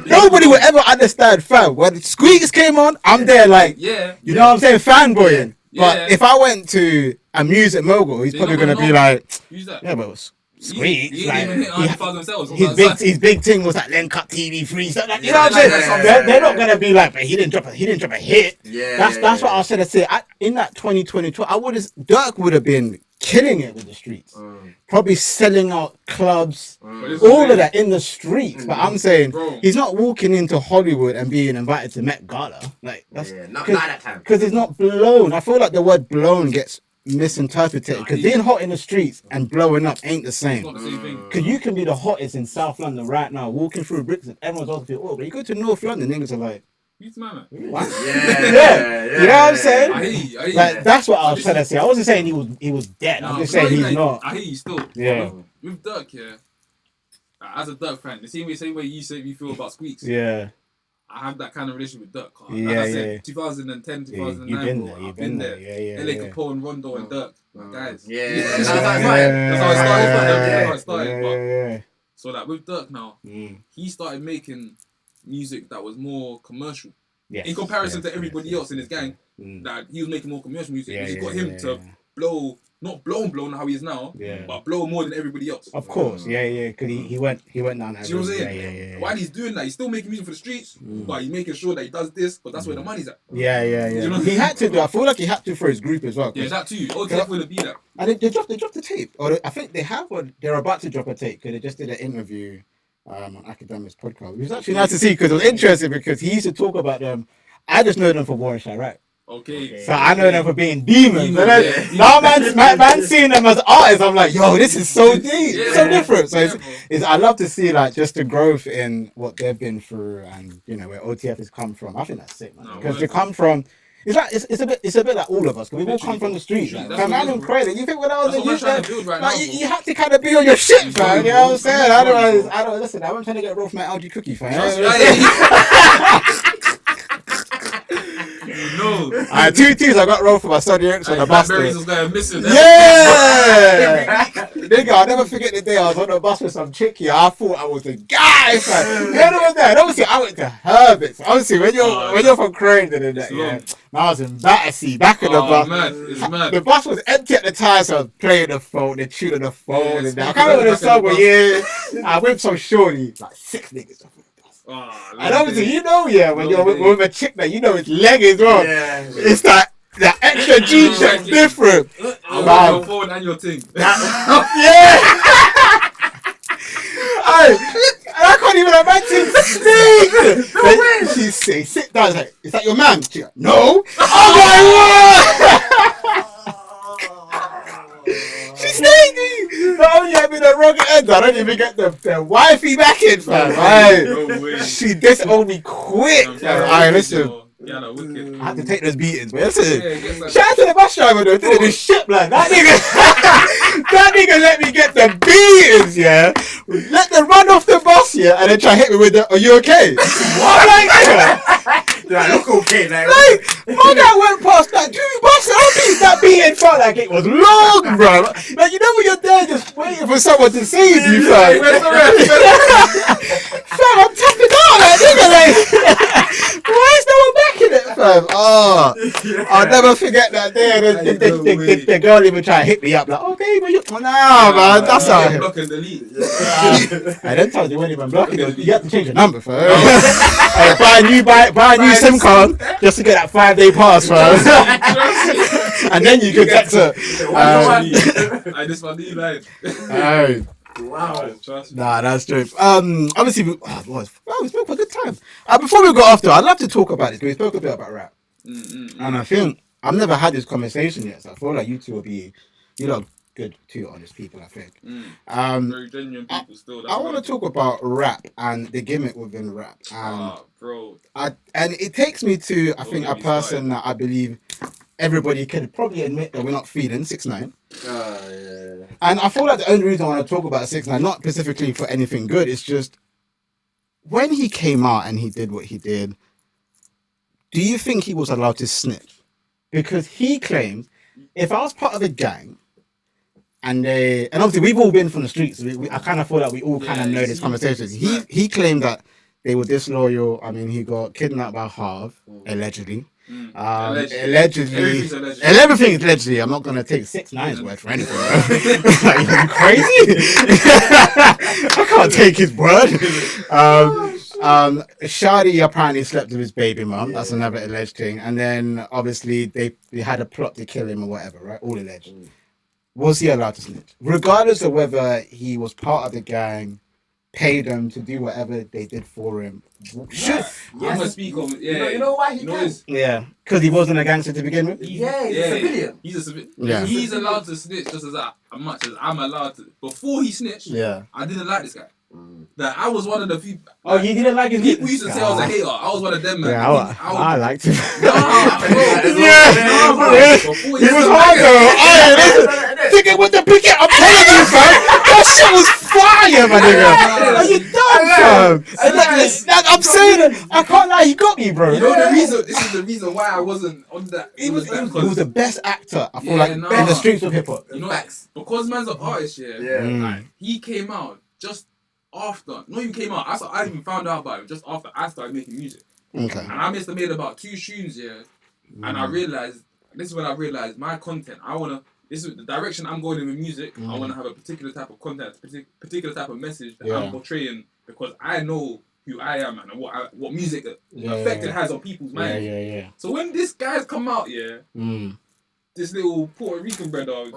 Nobody would ever understand, fam. When Squeaks came on, I'm there like, you know what I'm saying, fanboying. But if I went to a music mogul, he's probably gonna be like, yeah, but Sweet. His big thing was like Len Cut TV3 stuff. Like, you know what I'm saying? They're not gonna be like, but he didn't drop a hit. That's what I was trying to say. In that 2022, Dirk would have been killing it with the streets. Probably selling out clubs, all of that in the streets. But I'm saying he's not walking into Hollywood and being invited to Met Gala. Like that's not that time. Because it's not blown. I feel like the word blown gets misinterpreted, because being hot in the streets and blowing up ain't the same. Because you can be the hottest in South London right now, walking through Brixton, everyone's asking, but you go to North London, niggas are like, what? You know what I'm saying? I hear you. Like, that's what I was trying to say. I wasn't saying he was dead. I'm just saying he's not. I hear you still. Yeah. With Dirk, as a Dirk fan, the same way you say you feel about Squeaks. Yeah. I have that kind of relationship with Dirk. Like I said, 2010, 2009, I've been there. LA Capone, Rondo, and Dirk. Guys. That's how it started. So like with Dirk now, he started making music that was more commercial. In comparison to everybody else in his gang, that he was making more commercial music, which got him to blow. Not blown how he is now, but blow more than everybody else. Of course, because he went down that. Do you know what I'm saying? While he's doing that, he's still making music for the streets, but he's making sure that he does this, because that's where the money's at. Yeah. You know, he had to do. I feel like he had to for his group as well. Yeah, that too. OTF would be that. And they dropped the tape, or I think they have one. They're about to drop a tape because they just did an interview on Academics podcast. It was actually nice to see, because it was interesting, because he used to talk about them. I just know them for War in Chirac. Okay. So I know them for being demons. Now man seeing them as artists, I'm like, yo, this is so deep, so different. So it's I love to see like just the growth in what they've been through, and you know where OTF has come from. I think that's sick, man. Because they come from. It's a bit like all of us, because we all come from the streets. Like, I'm crazy. You think when I was a youth, you have to kind of be on your shit, fam. You know what I'm saying? I don't listen. I'm trying to get rolled from my LG cookie, fam. No. Two twos I got rolled for my Sony Ericsson on the bus. Was going missing. Yeah! Nigga, I'll never forget the day I was on the bus with some chick here. I thought I was a guy. Who was that? And obviously, I went to Herbert's. Obviously, when you're from Croydon and that, I was in Battersea, back in the bus. It's mad. The bus was empty at the time, so I was playing the phone, the tune on the phone. And that. I can't remember the song, but I went so shorty, like 6 niggas. And obviously, you know, when you're with a chick that you know it's leg as well, it's that extra G check's different. I your phone and your thing. I can't even imagine speak. No way. She say, sit down. Like, is that your man? She's like, no. I'm like, what? She stayed me. Not only have me the wrong end, I don't even get the wifey back in, fam. No way. She disowned me quick. Alright, listen. Yeah, no, wicked. I had to take those beatings, but listen. Shout out to the bus driver though, did this shit, man. That nigga let me get the beatings, let them run off the bus, and then try to hit me with the, are you okay? What? Like, look okay, like my guy went past that 2 buses. That beating felt like it was long, bro. Like, you know when you're there just waiting for someone to seize you, fam. Where's the rest? Fam, I'm tapping out, like, nigga, like, why is no one backing it, fam? Oh, I'll never forget that day. The girl even tried to hit me up, like, okay, but man, that's how. Block and delete. I don't tell you when you were blocking it. You have to change your number, fam. Buy a new SIM card just to get that 5-day pass, fam. And then you can get to. This one, you like. Wow. Nah, that's true. Obviously, we spoke for a good time. Before we go off to, I'd love to talk about this, because we spoke a bit about rap. And I think I've never had this conversation yet, so I feel like you two will be, you lot good, two honest people, I think. Very genuine people still. I want to talk about rap and the gimmick within rap. Bro. And it takes me to, I think, a person that I believe everybody can probably admit that we're not feeling, 6ix9ine. Yeah. And I feel like the only reason I want to talk about 6ix9ine, not specifically for anything good, it's just when he came out and he did what he did, do you think he was allowed to snitch? Because he claimed, if I was part of a gang, and obviously we've all been from the streets, I kind of feel like we all kind of know this conversation. He claimed that they were disloyal. I mean, he got kidnapped by Harv, allegedly. Allegedly. Everything is allegedly. I'm not going to take 6ix9ine's word for anything. Like, you crazy? I can't take his word. Shadi apparently slept with his baby mum. That's another alleged thing. And then obviously they had a plot to kill him or whatever, right? All alleged. Was he allowed to snitch? Regardless of whether he was part of the gang, paid them to do whatever they did for him. Yes. I'm gonna speak on it. Yeah. You know why he can? Yeah. Because he wasn't a gangster to begin with? He's a civilian. He's a civilian. Yeah. He's allowed to snitch just as much as I'm allowed to. Before he snitched, I didn't like this guy. That I was one of the few. Oh, you didn't like his people used to say I was a hater. I was one of them, man. Yeah, I liked him. He was hard though. Thinking with the picket, I'm telling you, fam. That shit was fire, my nigga. Are you dumb, fam? I'm saying it. I can't lie. He got me, bro. You know the reason? This is the reason why I wasn't on that. He was the best actor. I feel like in the streets of hip hop. You know, because man's an artist. Like, he came out just after. Not even came out. I even found out about him just after I started making music. Okay. And I must have made about 2 tunes, and I realized, this is when I realized my content, this is the direction I'm going in with music. I want to have a particular type of content, particular type of message that I'm portraying, because I know who I am and what music effect it has on people's minds. So when this guy's come out, this little Puerto Rican brother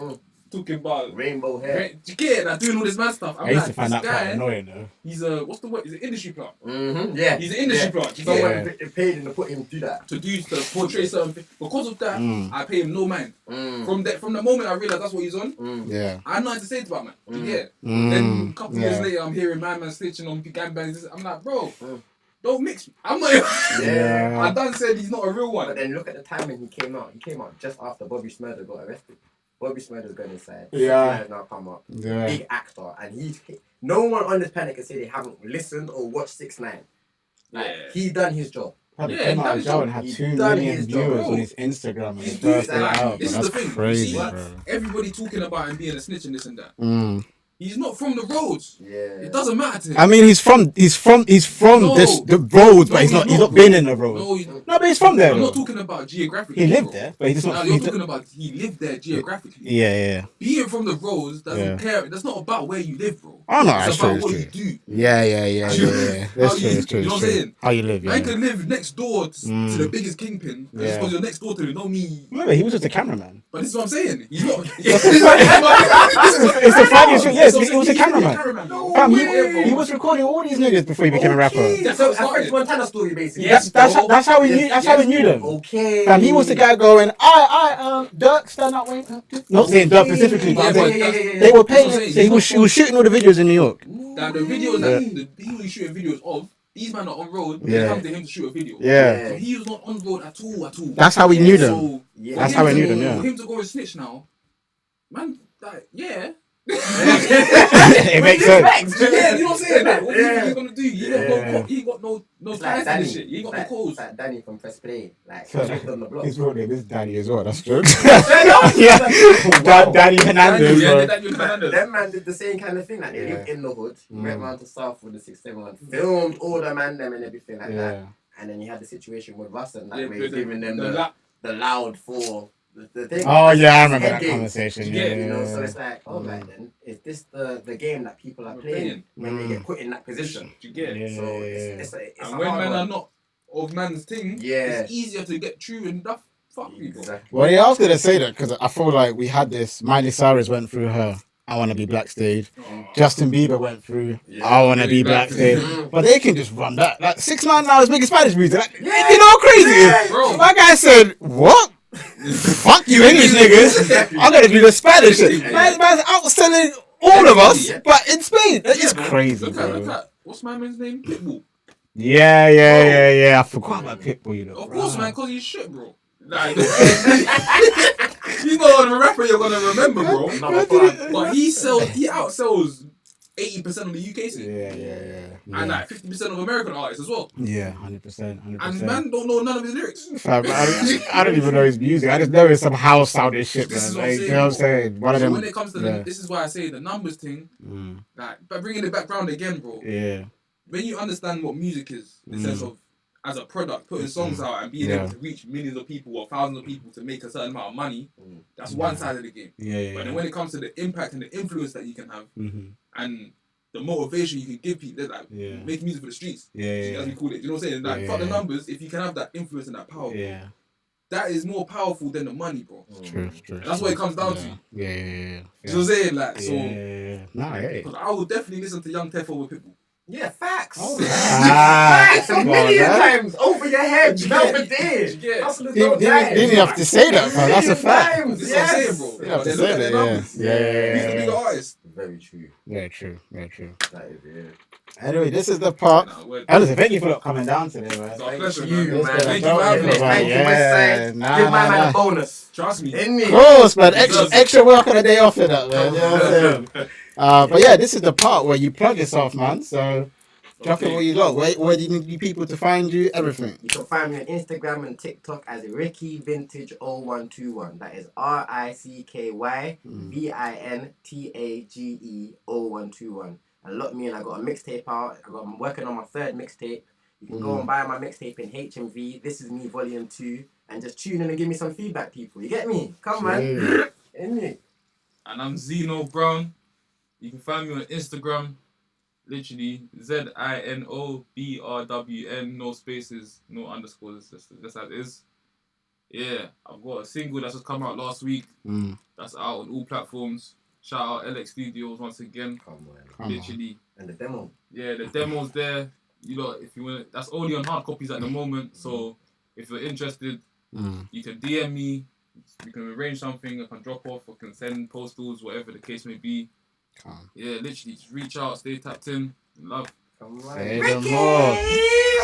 talking about rainbow hair, doing all this mad stuff. I used to find that quite annoying though. He's what's the word? He's an industry plant. Yeah, he's an industry plant. Someone paid him to put him do that. To portray something. Because of that, I pay him no mind. From the moment I realized that's what he's on, I had nothing to say about man. Then a couple years later, I'm hearing my man snitching on gangbangs. I'm like, bro. Don't mix me. I'm not. I done said he's not a real one. But then look at the timing he came out. He came out just after Bobby Smurder got arrested. Bobby Smurder's going inside. Has now come up. Big actor, and no one on this planet can say they haven't listened or watched 6ix9ine. Like he done his job. He came out of jail and had 2 million viewers on his Instagram on his first day out. This is the thing. Crazy, bro. Everybody talking about him being a snitch and this and that. He's not from the roads. It doesn't matter to him. I mean, he's from the roads, but he's not been in the roads. No, but he's from there. I'm not talking about geographically. He lived there, but he's not. You're talking about he lived there geographically. Yeah. Being from the roads doesn't care. That's not about where you live, bro. Oh no, it's about what you do. Yeah. That's true. You know what I'm saying? How you live? I can live next door to the biggest kingpin. Just because you're next door to him, don't mean. Remember, he was just a cameraman. But this is what I'm saying. He's not. It's the funniest thing. Yes, he was a cameraman. Fam, he was recording all these niggas before he became a rapper. That's a French Montana story, basically. That's how we knew. That's how we knew them. Okay. Fam, he was the guy going, Dirk, stand up, wait. Not saying Dirk specifically, but they were paying. So he was shooting all the videos in New York. Now the videos that he was shooting videos of. These men are on road. They come to him to shoot a video. Yeah. So he was not on road at all. That's how we knew them. So that's how we knew them. Yeah. For him to go and snitch now, man, like it makes sense. Yeah, you know what I'm saying? Like, what do you think he's gonna do? He ain't got no ties to this shit. He ain't got no calls. Like Danny from Press Play. Like he lived on the block. His real name is Danny as well. That's true. Danny Hernandez. That man did the same kind of thing. Like they lived in the hood. He went round to South with the 671, filmed all the man them and everything like that. And then you had the situation with Russ and like where he's giving them the loud for the thing. Oh yeah, I remember that conversation. Yeah, you know. So it's like, right then, is this the game that people are playing when they get put in that position? Do you get it? So it's and when men are not of man's thing, it's easier to get true and stuff. Fuck people. Well, I was gonna say that because I feel like we had this. Miley Cyrus went through her I Want to Be Black stage. Justin Bieber went through I Want to Be Black stage. But they can just run that. Like 6ix9ine now is making Spanish music. Like, you know how crazy it is? My guy said, what? Fuck you, English niggas. I'm gonna do the Spanish shit. Man's outselling all of us, but in Spain. It's crazy, look bro. at what's my man's name? Pitbull. Yeah. I forgot about Pitbull, you know. Of course, man, cause he's shit, bro. Like, he's not a rapper you're gonna remember, bro. But he outsells 80% of the UK scene. Yeah. And like 50% of American artists as well. Yeah, 100%. And man don't know none of his lyrics. I don't even know his music. I just know it's some house sounding shit, man. This is Like, you know what I'm saying? One of them. When it comes to this is why I say the numbers thing. Like, but bringing it back round again, bro. Yeah. When you understand what music is, in the sense of as a product, putting songs out and being able to reach millions of people or thousands of people to make a certain amount of money, that's one side of the game. But then when it comes to the impact and the influence that you can have, and the motivation you can give people, like make music for the streets, as we call it. You know what I'm saying? Like fuck the numbers. If you can have that influence and that power, that is more powerful than the money, bro. True. And that's what it comes down to. Yeah. You know what I'm saying? Like so. Because I will definitely listen to Young Tef over Pitbull. Yeah, facts. Facts a million times over your head. Mouth a day. Didn't have to say that, man. That's a fact. That's what I'm saying, bro. You have to say that, yeah. He's the bigger artist. Very true. Very true. That is it. Anyway, this is the part. Listen, thank you for coming down today, man. It's our pleasure, you, man. Thank you for having me. Thank you, Westside. Give my man a bonus. Trust me. In me. Of course, man. Extra work on a day off of that, man. You know what I'm saying? But yeah, this is the part where you plug yourself, man. So drop it what you got. Where do you need people to find you? Everything. You can find me on Instagram and TikTok as Ricky Vintage 0121. That is RICKY VINTAGE 0121. And look me in. I got a mixtape out. I'm working on my third mixtape. You can go and buy my mixtape in HMV. This is me, Volume 2, and just tune in and give me some feedback, people. You get me? Come man. In me. And I'm Zeno Brown. You can find me on Instagram. Literally ZINOBRWN, no spaces, no underscores, just as it is. Yeah, I've got a single that's just come out last week. That's out on all platforms. Shout out LX Studios once again. Come on. Literally. And the demo. Yeah, the demo's there. You know, if you want, that's only on hard copies at the moment. So if you're interested, you can DM me. We can arrange something. I can drop off. I can send postals, whatever the case may be. Yeah, literally, just reach out, stay tapped in. Love. Say no more.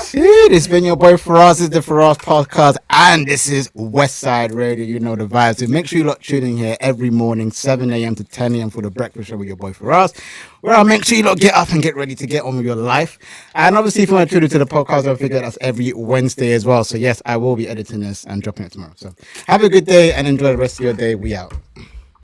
Shit, it's been your boy Firahs. This is the Firahs podcast, and this is Westside Radio. You know the vibes. So make sure you lot tune in here every morning, 7 a.m. to 10 a.m. for the breakfast show with your boy Firahs. Where I'll make sure you lot get up and get ready to get on with your life. And obviously, if you want to tune into the podcast, don't forget that's every Wednesday as well. So yes, I will be editing this and dropping it tomorrow. So have a good day and enjoy the rest of your day. We out.